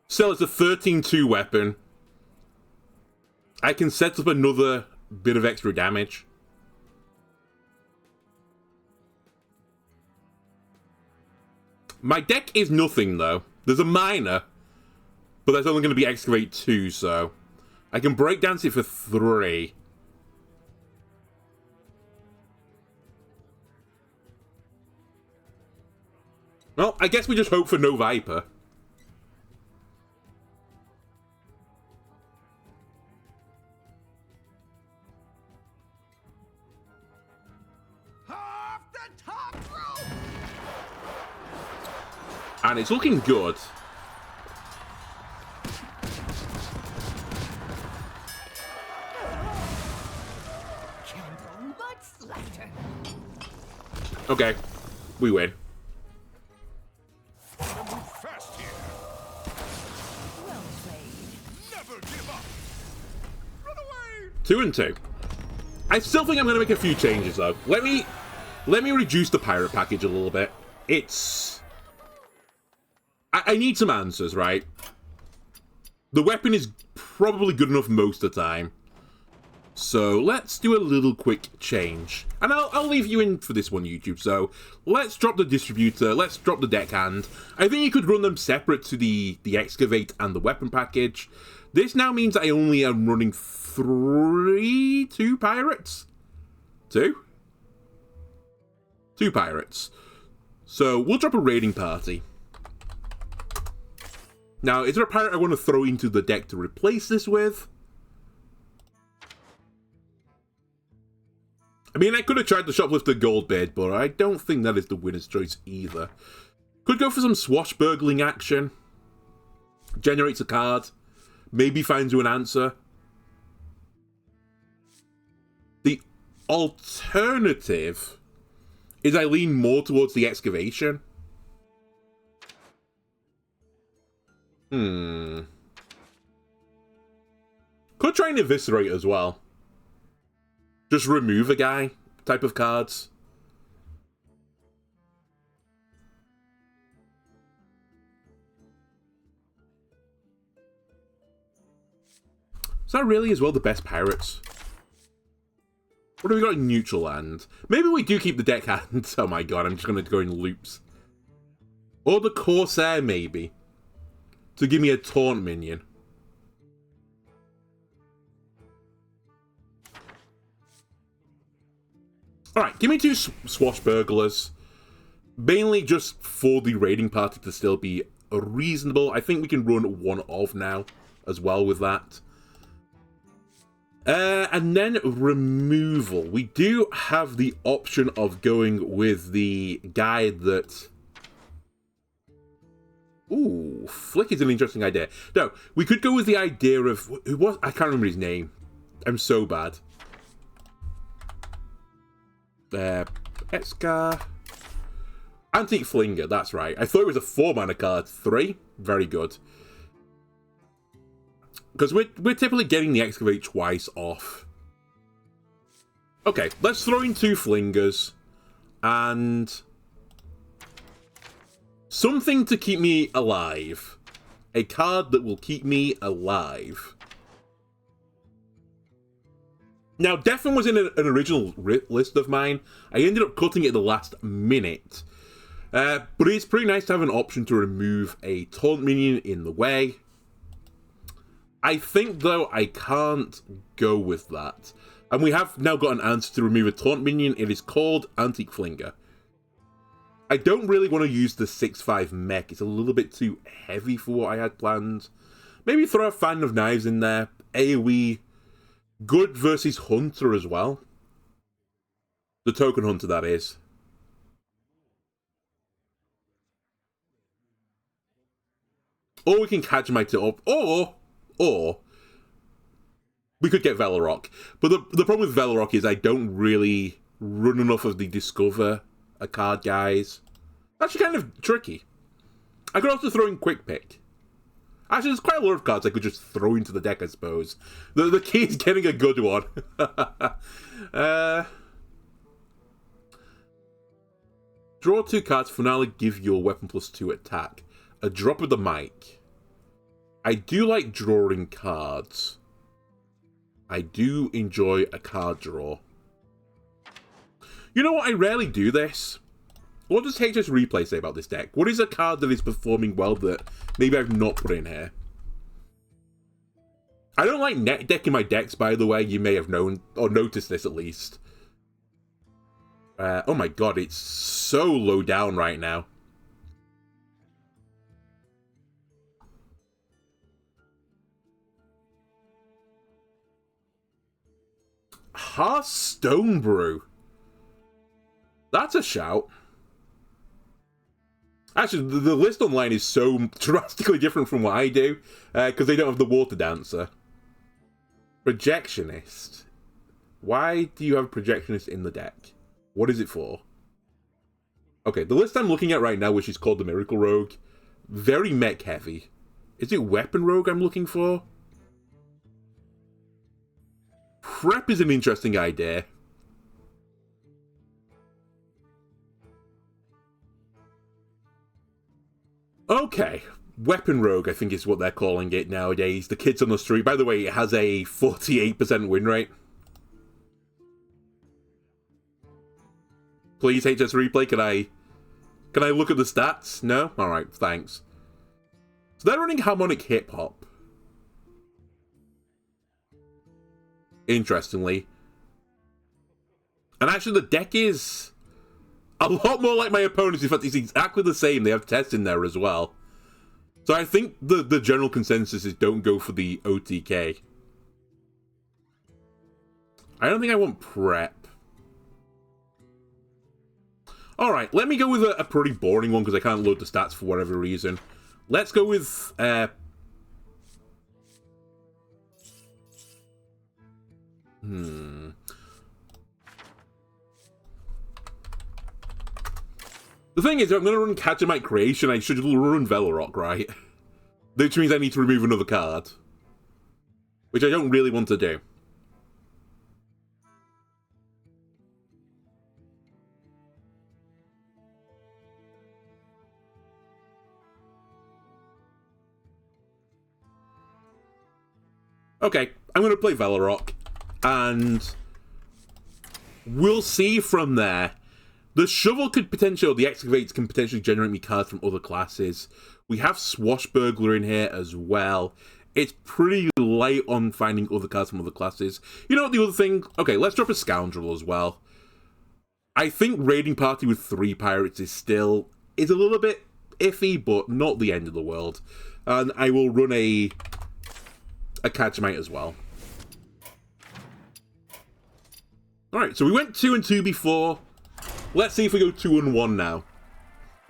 So it's a 13-2 weapon. I can set up another bit of extra damage. My deck is nothing, though. There's a miner, but that's only going to be Excavate 2, so... I can Breakdance it for 3. Well, I guess we just hope for no Viper. Off the top rope! And it's looking good. Candle mudslatter. Okay, we win. Fast here. Well played. Never give up. Run away. 2 and 2. I still think I'm going to make a few changes, though. Let me reduce the pirate package a little bit. It's I need some answers, right? The weapon is probably good enough most of the time. So let's do a little quick change. And I'll leave you in for this one, YouTube. So let's drop the distributor, let's drop the deckhand. I think you could run them separate to the excavate and the weapon package. This now means I only am running two pirates? Two pirates. So we'll drop a raiding party. Now, is there a pirate I want to throw into the deck to replace this with? I mean, I could have tried the Shoplifter Gold bid, but I don't think that is the winner's choice either. Could go for some swashburgling action. Generates a card. Maybe finds you an answer. The alternative is I lean more towards the excavation. Could try and eviscerate as well. Just remove a guy type of cards. Is that really as well the best pirates? What have we got in neutral land? Maybe we do keep the deckhand. Oh my god, I'm just going to go in loops. Or the Corsair, maybe. To give me a taunt minion. Alright, give me two Swashburglars. Mainly just for the raiding party to still be reasonable. I think we can run one of now as well with that. And then removal. We do have the option of going with the guy that... Ooh, Flick is an interesting idea. No, we could go with the idea of... Who was? I can't remember his name. I'm so bad. Etskar. Antique Flinger, that's right. I thought it was a 4-mana card. 3? Very good. Because we're typically getting the Excavate twice off. Okay, let's throw in 2 Flingers. And... something to keep me alive. A card that will keep me alive. Now, Defin was in an original list of mine. I ended up cutting it at the last minute. But it's pretty nice to have an option to remove a taunt minion in the way. I think, though, I can't go with that. And we have now got an answer to remove a taunt minion. It is called Antique Flinger. I don't really want to use the 6/5 mech. It's a little bit too heavy for what I had planned. Maybe throw a Fan of Knives in there. AoE. Good versus Hunter as well. The Token Hunter, that is. Or we can Kaja'mite it up. Or we could get Velarok. But the problem with Velarok is I don't really run enough of the Discover a card guys. Actually kind of tricky. I could also throw in Quick Pick. Actually, there's quite a lot of cards I could just throw into the deck, I suppose. The key is getting a good one. Draw 2 cards, finale, give your weapon +2 attack. A drop of the mic. I do like drawing cards. I do enjoy a card draw. You know what? I rarely do this. What does HS Replay say about this deck? What is a card that is performing well that maybe I've not put in here? I don't like net decking my decks, by the way. You may have known, or noticed this at least. Oh my god, it's so low down right now. Hearthstone Brew. That's a shout. Actually, the list online is so drastically different from what I do, because they don't have the Waterdancer. Projectionist. Why do you have a Projectionist in the deck? What is it for? Okay, the list I'm looking at right now, which is called the Miracle Rogue, very mech heavy. Is it Weapon Rogue I'm looking for? Prep is an interesting idea. Okay. Weapon Rogue, I think is what they're calling it nowadays. The kids on the street. By the way, it has a 48% win rate. Please, HS Replay, can I look at the stats? No? Alright, thanks. So they're running Harmonic Hip Hop. Interestingly. And actually the deck is a lot more like my opponent's. In fact, it's exactly the same. They have Test in there as well. So I think the general consensus is don't go for the OTK. I don't think I want Prep. Alright, let me go with a pretty boring one because I can't load the stats for whatever reason. Let's go with... The thing is, if I'm going to run Kaja'mite Creation, I should run Velarok, right? Which means I need to remove another card. Which I don't really want to do. Okay, I'm going to play Velarok, and we'll see from there. The Shovel could potentially, or the Excavates can potentially generate me cards from other classes. We have Swashburglar in here as well. It's pretty light on finding other cards from other classes. You know what, the other thing? Okay, let's drop a Scoundrel as well. I think Raiding Party with 3 Pirates is a little bit iffy, but not the end of the world. And I will run a Kaja'mite as well. Alright, so we went 2 and 2 before. Let's see if we go 2 and 1 now.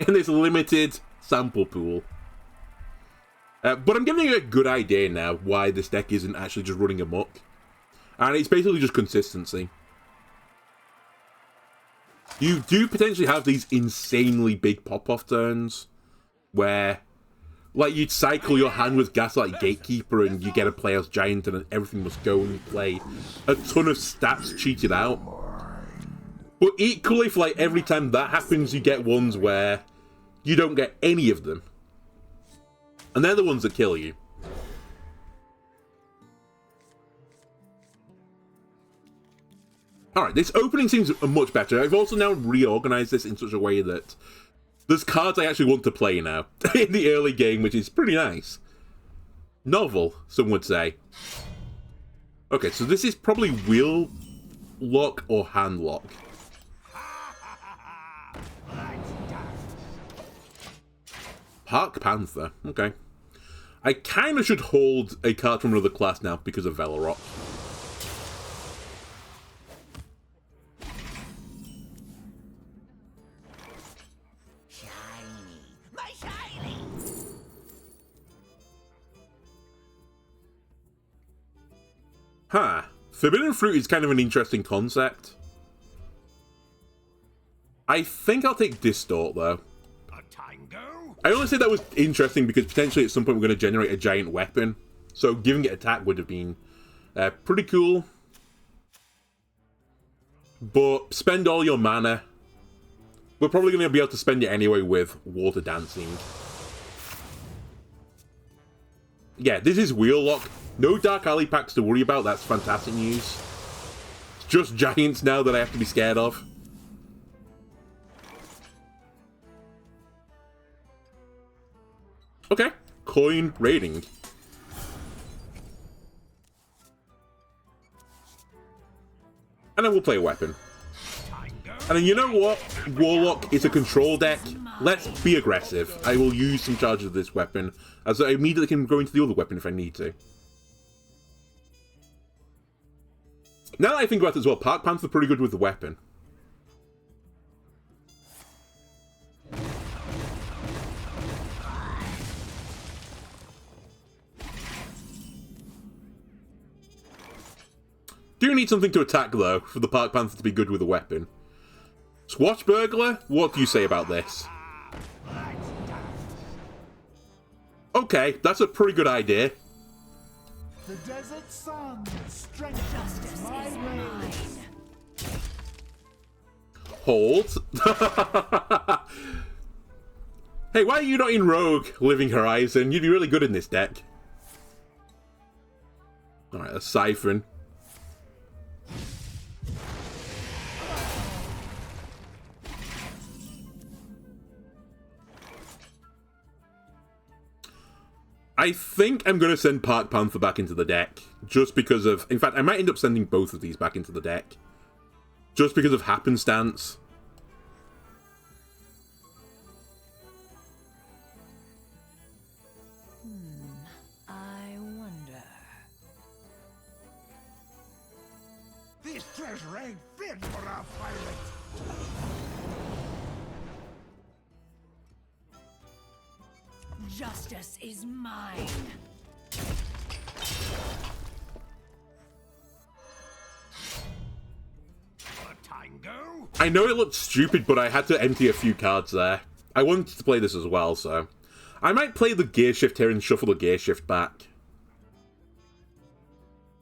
In this limited sample pool. But I'm giving you a good idea now why this deck isn't actually just running amok. And it's basically just consistency. You do potentially have these insanely big pop-off turns where, like, you'd cycle your hand with Gaslight Gatekeeper and you get a Playhouse Giant and everything must go and you play a ton of stats cheated out. But equally, for like every time that happens, you get ones where you don't get any of them. And they're the ones that kill you. Alright, this opening seems much better. I've also now reorganized this in such a way that there's cards I actually want to play now in the early game, which is pretty nice. Novel, some would say. Okay, so this is probably wheel lock or hand lock. Park Panther, okay. I kind of should hold a card from another class now because of Velarok. Huh. Forbidden Fruit is kind of an interesting concept. I think I'll take Distort, though. I only say that was interesting because potentially at some point we're going to generate a giant weapon. So giving it attack would have been pretty cool. But spend all your mana. We're probably going to be able to spend it anyway with Water Dancing. Yeah, this is Wheel Lock. No Dark Alley packs to worry about. That's fantastic news. It's just giants now that I have to be scared of. Okay. Coin raiding. And then we'll play a weapon. And then you know what? Warlock is a control deck. Let's be aggressive. I will use some charges of this weapon, as I immediately can go into the other weapon if I need to. Now that I think about it as well, Park Panther pretty good with the weapon. Do need something to attack, though, for the Park Panther to be good with a weapon. Swashburglar, what do you say about this? Okay, that's a pretty good idea. The desert sun strengthens my rays. Hold. Hey, why are you not in Rogue, Living Horizon? You'd be really good in this deck. Alright, a Siphon. I think I'm going to send Park Panther back into the deck. Just because of... In fact, I might end up sending both of these back into the deck. Just because of happenstance. I wonder. This treasure ain't fit for a pirate. Justice is mine. A tango? I know it looked stupid, but I had to empty a few cards there. I wanted to play this as well, so... I might play the gear shift here and shuffle the gear shift back.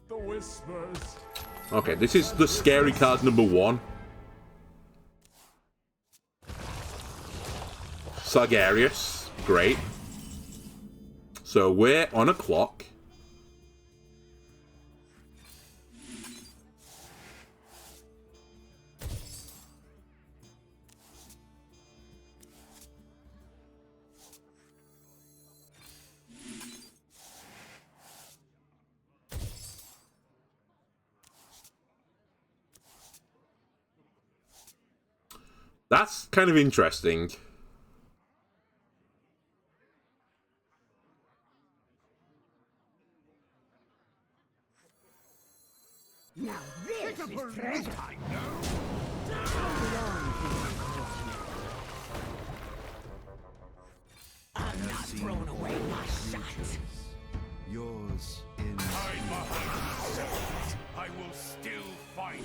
The whispers. Okay, this is the scary card number 1. Sargarius. Great. So we're on a clock. That's kind of interesting. Now this is treasure. I'm not throwing away my shot. Yours in. Hide behind yourselves. I will still fight.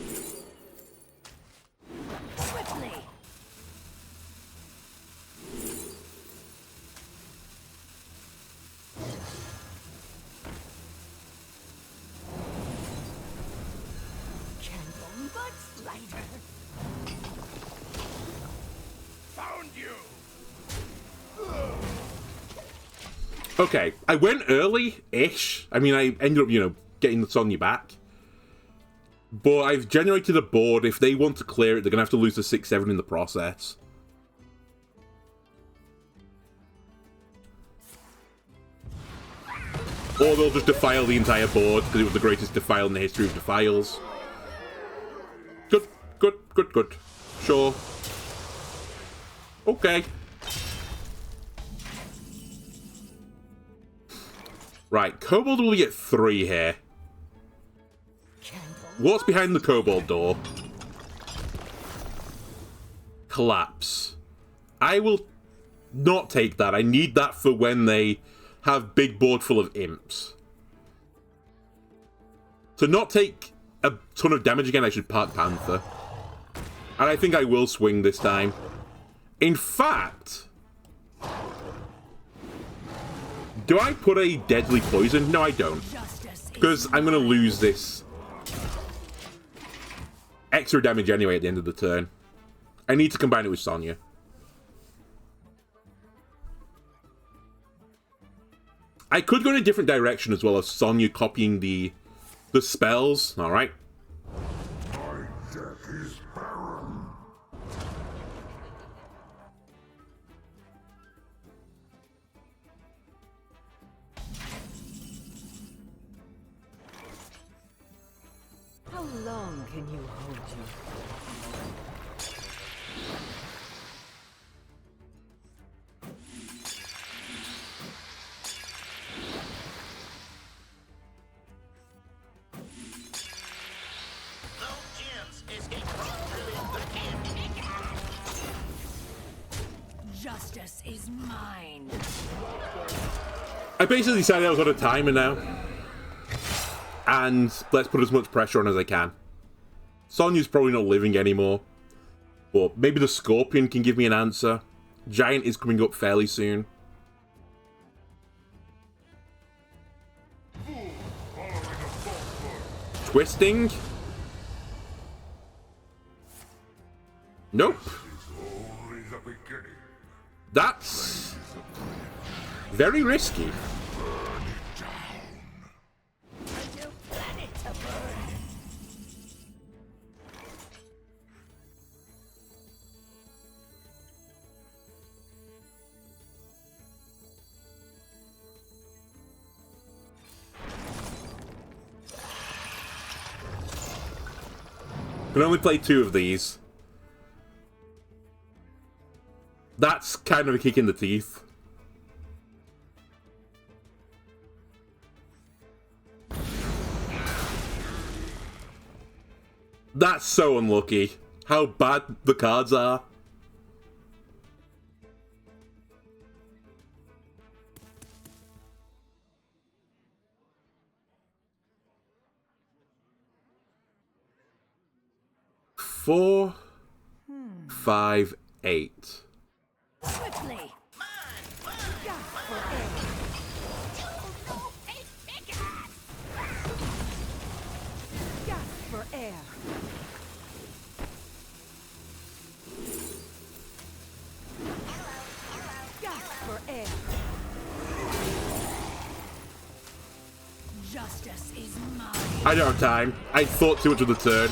Swiftly. Candle but lighter. Found you. Okay, I went early-ish. I mean, I ended up, you know, getting the Sonya back. But I've generated a board. If they want to clear it, they're going to have to lose the 6-7 in the process. Or they'll just defile the entire board, because it was the greatest defile in the history of defiles. Good, good, good, good. Sure. Okay. Right, Kobold will get 3 here. What's behind the Kobold door? Collapse. I will not take that. I need that for when they have big board full of imps. To not take a ton of damage again, I should Park Panther. And I think I will swing this time. In fact... do I put a deadly poison? No, I don't. Because I'm going to lose this extra damage anyway at the end of the turn. I need to combine it with Sonya. I could go in a different direction as well as Sonya copying the spells. Alright. My deck is barren. How long can you hold you? No gems escape from Drilly the Kid. Justice is mine. I basically decided I was on a timer now. And let's put as much pressure on as I can. Sonya's probably not living anymore. But maybe the Scorpion can give me an answer. Giant is coming up fairly soon. Twisting. Nope. Only the beginning. That's Very risky. Can only play 2 of these. That's kind of a kick in the teeth. That's so unlucky. How bad the cards are. Four, 5, 8. Swiftly. Gasp for air. Gasp for air. Gasp for air. Justice is mine. I don't have time. I thought too much of the turn.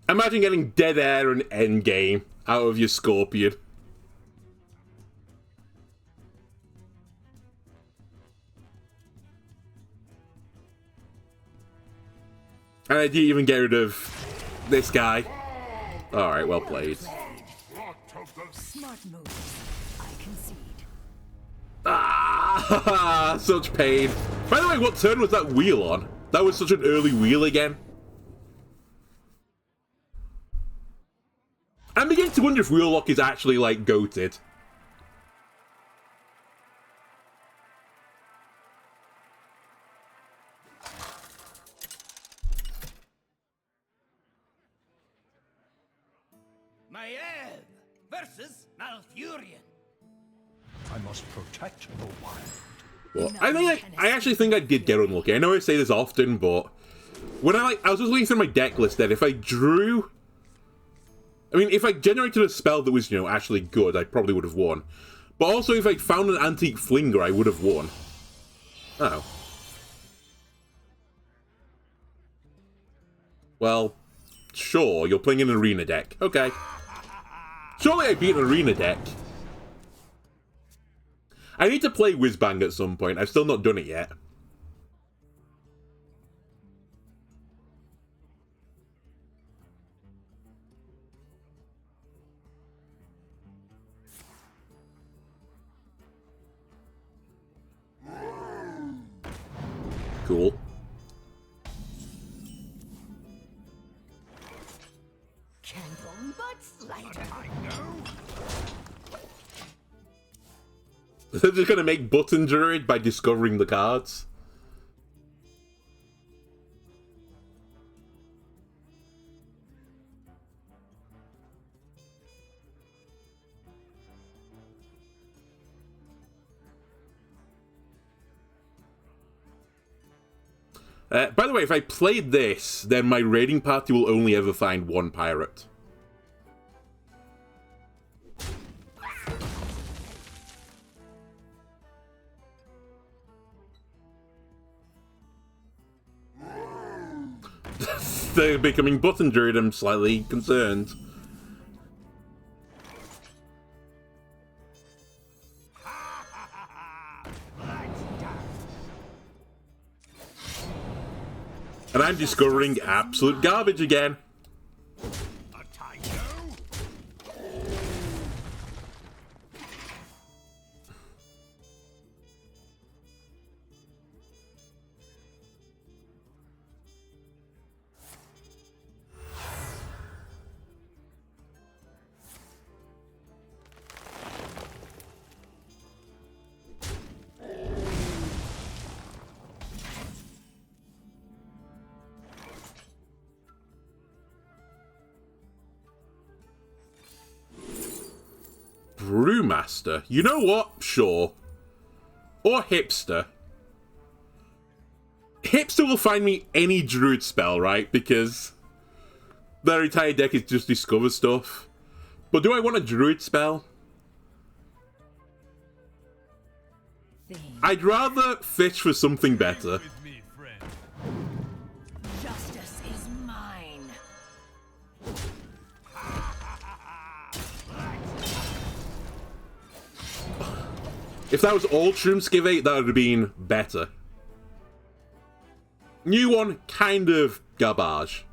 Imagine getting dead air and endgame out of your Scorpion. And I didn't even get rid of this guy. Alright, well played. Smart moves. I concede. Ah, such pain. By the way, what turn was that wheel on? That was such an early wheel again. I'm beginning to wonder if Wheellock is actually, like, goated. Maiev versus Malfurion. I must protect the wild. Well, I actually think I did get unlucky. I know I say this often, but when I was just looking through my deck list then, if I drew... I mean, if I generated a spell that was, actually good, I probably would have won. But also, if I found an antique Flinger, I would have won. Oh. Well, sure, you're playing an arena deck. Okay. Surely I beat an arena deck. I need to play Whizbang at some point. I've still not done it yet. Cool. Candle but lighter. They're just gonna make Button Druid by discovering the cards. By the way, if I played this, then my raiding party will only ever find one pirate. They're becoming Button Druid, I'm slightly concerned. And I'm discovering absolute garbage again. Brewmaster. You know what? Sure. Or Hipster. Hipster will find me any druid spell, right? Because Their entire deck is just discover stuff. But do I want a druid spell? I'd rather fish for something better. Justice is mine. If that was all Shroomskivate, that would have been better. New one, kind of garbage.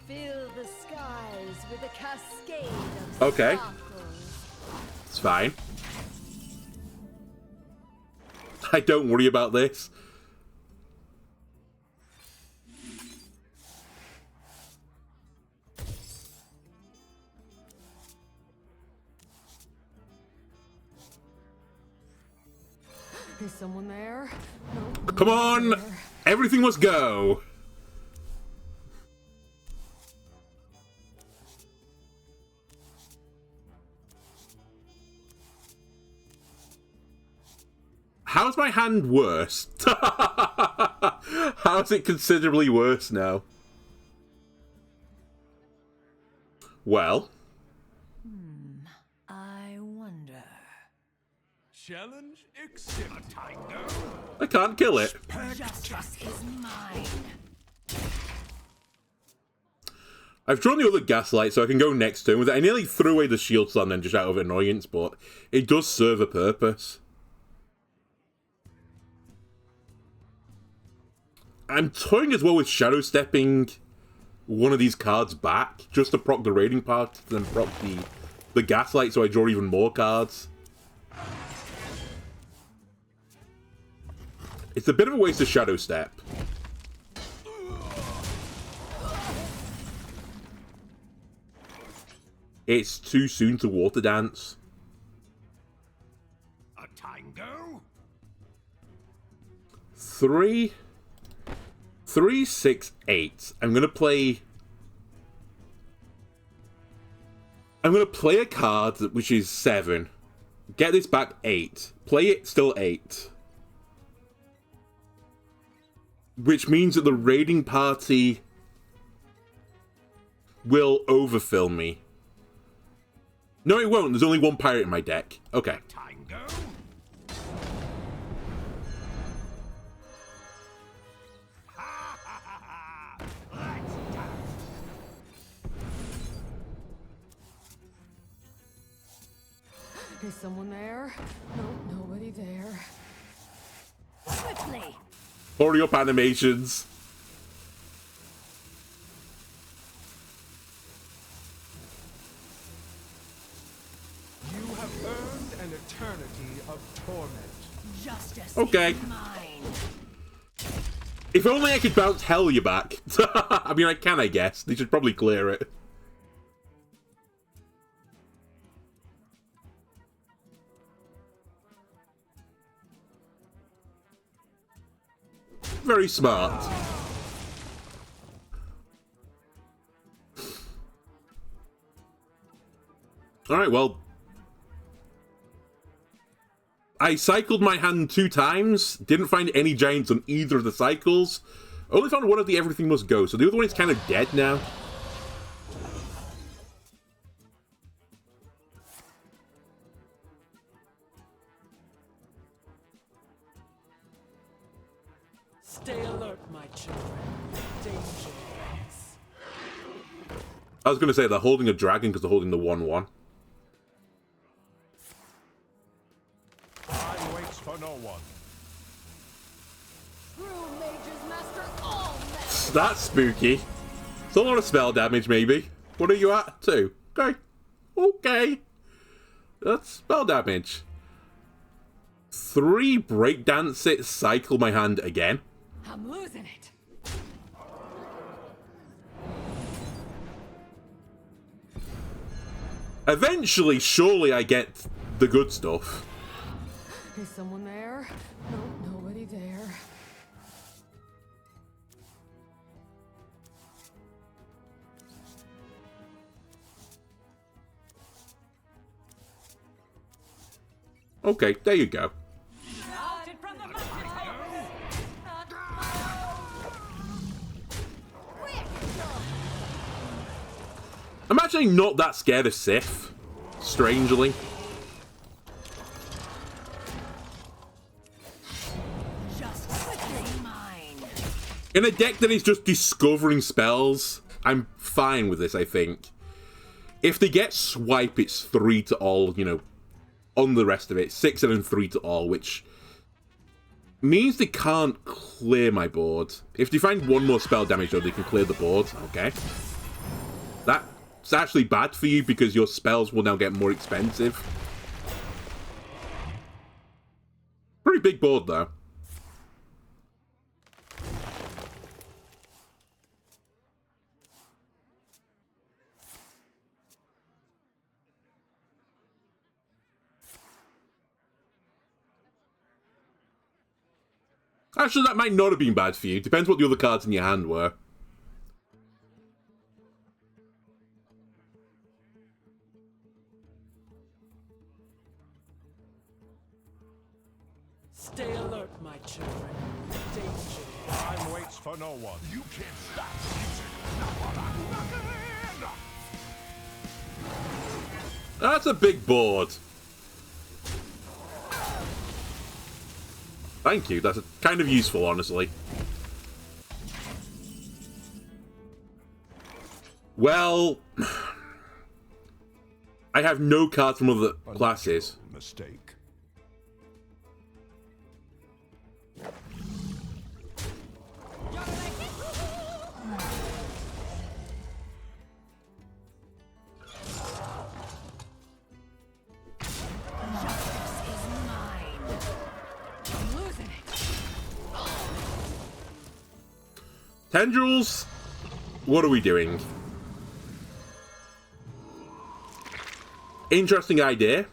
Fill the skies with a cascade of Okay. sparkles. It's fine. I don't worry about this. Is someone there? No. Come on! Everything must go! How's my hand worse? How's it considerably worse now? Well. I wonder. Challenge accepted. I can't kill it. Justice is mine. I've drawn the other Gaslight so I can go next turn with it. I nearly threw away the shield slam then just out of annoyance, but it does serve a purpose. I'm toying as well with shadow stepping one of these cards back just to proc the raiding part, then proc the Gaslight so I draw even more cards. It's a bit of a waste of shadow step. It's too soon to water dance. A tango? 3, 6, 8. I'm gonna play a card which is 7. Get this back 8. Play it still 8. Which means that the raiding party will overfill me. No, it won't. There's only one pirate in my deck. Okay. Tango? Is someone there? No, nobody there. Quickly. Hurry up, animations. You have earned an eternity of torment. Justice Okay. is mine. If only I could bounce Hellier back. I mean, I can, I guess. They should probably clear it. Very smart. Alright, well. I cycled my hand 2 times. Didn't find any giants on either of the cycles. Only found one of the everything must go, so the other one is kind of dead now. Stay alert, my children. Danger waits. I was going to say they're holding a dragon because they're holding the 1/1. Time waits for no one. True mages master all magic. That's spooky. It's a lot of spell damage, maybe. What are you at? 2. Okay. Okay. That's spell damage. 3 breakdance it, cycle my hand again. I'm losing it. Eventually, surely I get the good stuff. Is someone there? No, nobody there. Okay, there you go. I'm actually not that scared of Sith, strangely. In a deck that is just discovering spells, I'm fine with this, I think. If they get swipe, it's 3 to all, you know, on the rest of it. 6 and then 3 to all, which means they can't clear my board. If they find one more spell damage, though, they can clear the board. Okay. That's actually bad for you because your spells will now get more expensive. Pretty big board, though. Actually, that might not have been bad for you. Depends what the other cards in your hand were. Stay alert, my children. Danger. Time waits for no one. You can't stop music. Not while I'm knocking. That's a big board. Thank you, that's kind of useful, honestly. Well, I have no cards from other classes. Mistake. Tendrils, what are we doing? Interesting idea.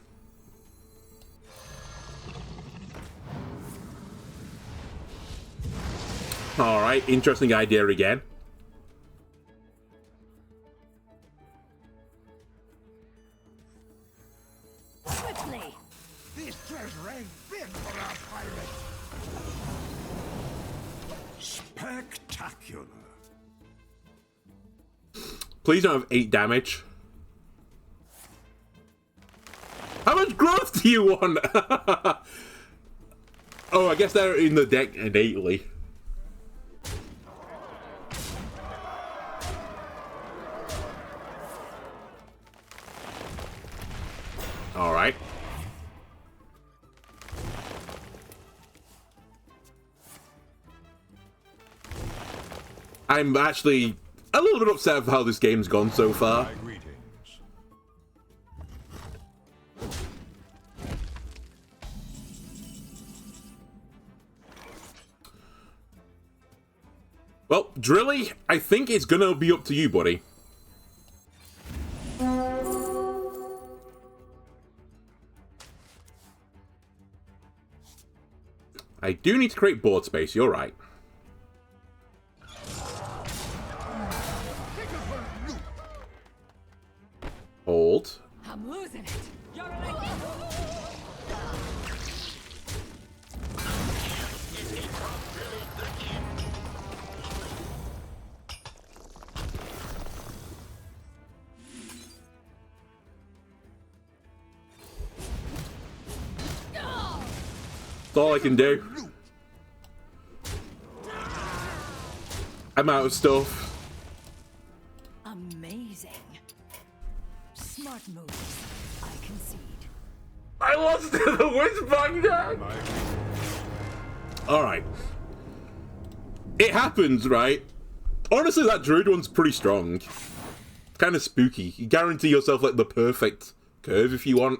Alright, interesting idea again. Swiftly. This treasure ain't fit for our pirates. Spectacular. Please don't have 8 damage. How much growth do you want? Oh, I guess they're in the deck innately. Alright. I'm actually a little bit upset with how this game's gone so far. My greetings. Well, Drilly, I think it's gonna be up to you, buddy. I do need to create board space, you're right. Hold. I'm losing it. That's all I can do. I'm out of stuff. Amazing. Smart moves. I concede. I lost to the Whizbang deck! Alright. It happens, right? Honestly, that Druid one's pretty strong. Kind of spooky. You guarantee yourself, like, the perfect curve if you want.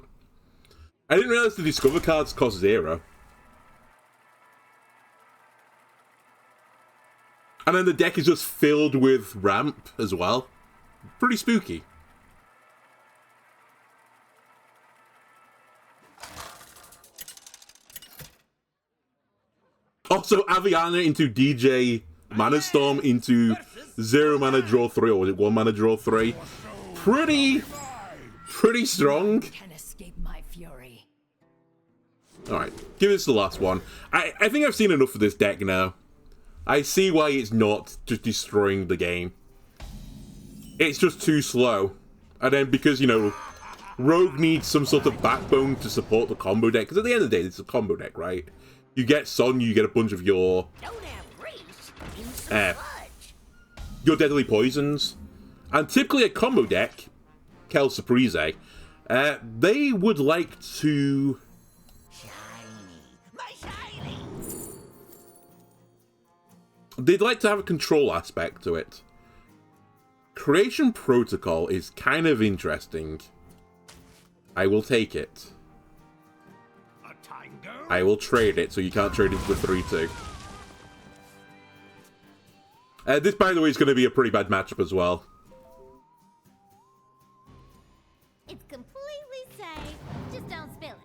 I didn't realize the Discover cards cost 0. And then the deck is just filled with ramp as well. Pretty spooky. Also, Aviana into DJ Mana Storm into 0 mana draw 3, or was it 1 mana draw 3? Pretty strong. Can escape my fury. Alright, give this the last one. I think I've seen enough of this deck now. I see why it's not just destroying the game. It's just too slow. And then because, you know, Rogue needs some sort of backbone to support the combo deck, because at the end of the day, it's a combo deck, right? You get Sonya, you get a bunch of your deadly poisons. And typically a combo deck, Kel Surprise, they would like to... They'd like to have a control aspect to it. Creation Protocol is kind of interesting. I will take it. I will trade it, so you can't trade into the 3-2. This, by the way, is going to be a pretty bad matchup as well. It's completely safe. Just don't spill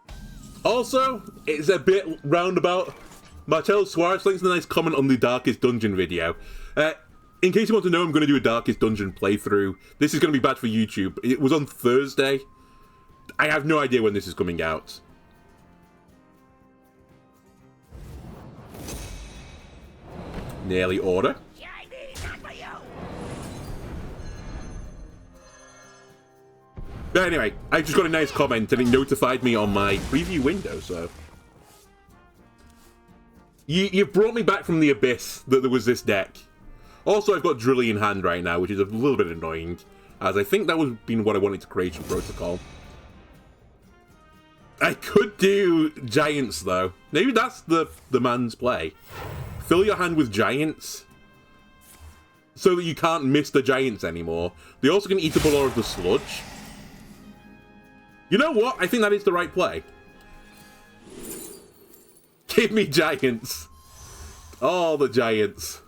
it. Also, it's a bit roundabout. Martel Suarez links a nice comment on the Darkest Dungeon video. In case you want to know, I'm going to do a Darkest Dungeon playthrough. This is going to be bad for YouTube. It was on Thursday. I have no idea when this is coming out. Nearly order. But anyway, I just got a nice comment and it notified me on my preview window, so... You've brought me back from the abyss that there was this deck. Also, I've got Drilly in hand right now, which is a little bit annoying, as I think that would have been what I wanted to Creation Protocol. I could do Giants, though. Maybe that's the man's play. Fill your hand with Giants, so that you can't miss the Giants anymore. They also can eat up a lot of the sludge. You know what? I think that is the right play. Give me Giants. All the Giants.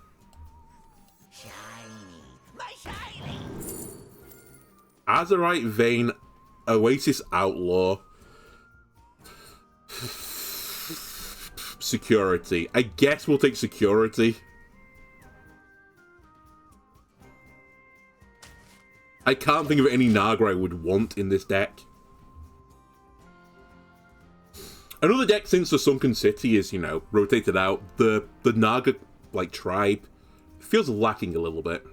Azerite Vein, Oasis Outlaw. Security. I guess we'll take security. I can't think of any Naga I would want in this deck. Another deck since the Sunken City is, you know, rotated out, the Naga, like, tribe feels lacking a little bit.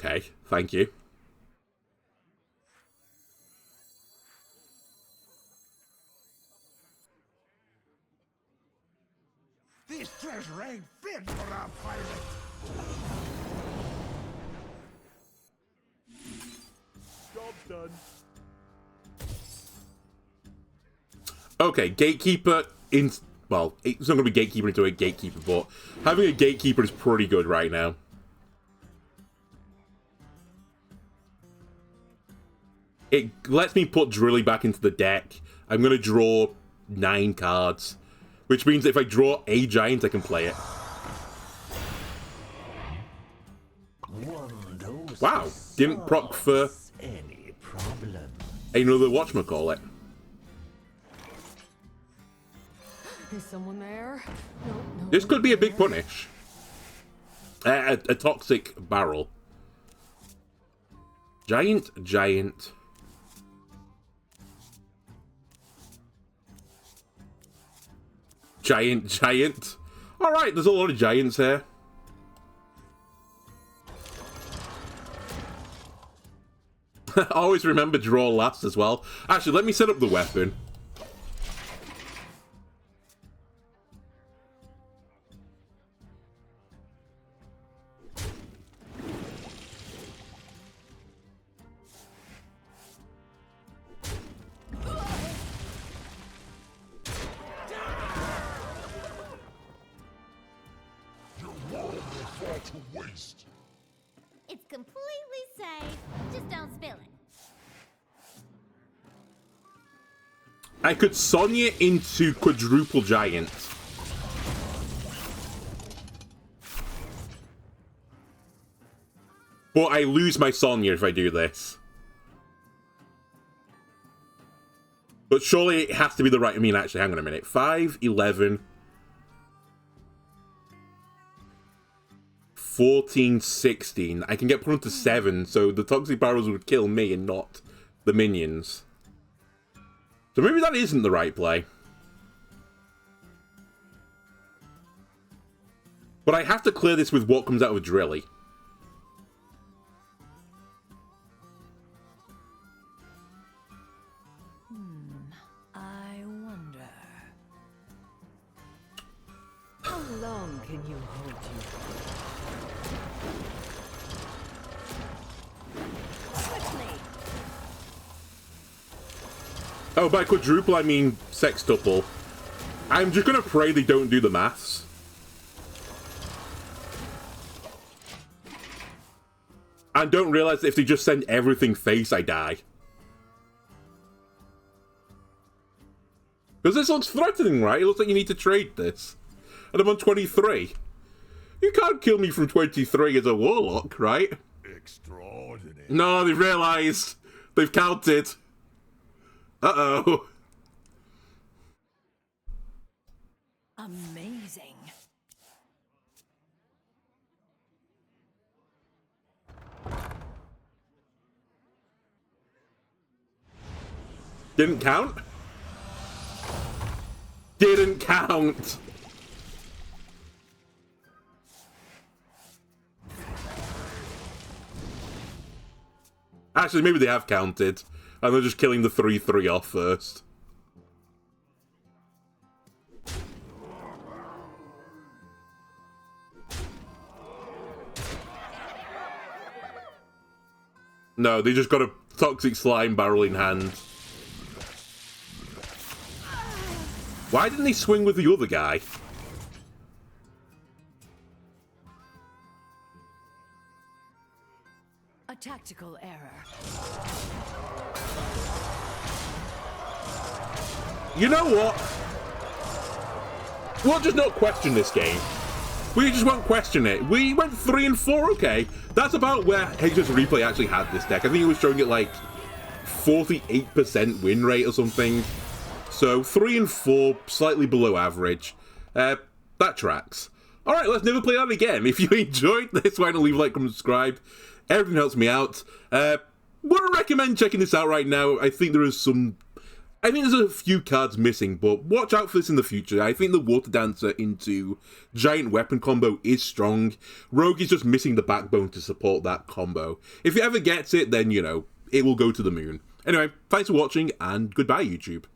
Okay, thank you. This treasure ain't fit for a pirate. Job's done. Okay, Gatekeeper in... Well, it's not going to be Gatekeeper into a Gatekeeper, but having a Gatekeeper is pretty good right now. It lets me put Drilly back into the deck. I'm going to draw 9 cards, which means if I draw a Giant, I can play it. Wow, didn't proc for another whatchamacallit. Is someone there? No, This could be a big punish. A toxic barrel. Giant, Giant. Giant, Giant. Alright, there's a lot of Giants here. Always remember draw last as well. Actually, let me set up the weapon. It's completely safe. Just don't spill it. I could Sonya into quadruple Giant. But I lose my Sonya if I do this. But surely it has to be the right... I mean, actually, hang on a minute. 5, 11... 14, 16. I can get put onto 7, so the toxic barrels would kill me and not the minions. So maybe that isn't the right play. But I have to clear this with what comes out of Drilly. I wonder. How long can you hold you? Oh, by quadruple, I mean sextuple. I'm just gonna pray they don't do the maths. And don't realize that if they just send everything face, I die. Because this looks threatening, right? It looks like you need to trade this. And I'm on 23. You can't kill me from 23 as a warlock, right? Extraordinary. No, they've realized. They've counted. Uh-oh. Amazing. Didn't count? Didn't count. Actually, maybe they have counted. And they're just killing the 3-3 off first. No, they just got a toxic slime barrel in hand. Why didn't they swing with the other guy? A tactical error. You know what? We'll just not question this game. We just won't question it. We went 3 and 4, okay. That's about where HS Replay actually had this deck. I think it was showing it like 48% win rate or something. So 3 and 4, slightly below average. That tracks. Alright, let's never play that again. If you enjoyed this, why not leave a like, comment, subscribe. Everything helps me out. Would recommend checking this out right now. I think there's a few cards missing, but watch out for this in the future. I think the Waterdancer into Giant Weapon combo is strong. Rogue is just missing the backbone to support that combo. If it ever gets it, then, you know, it will go to the moon. Anyway, thanks for watching, and goodbye, YouTube.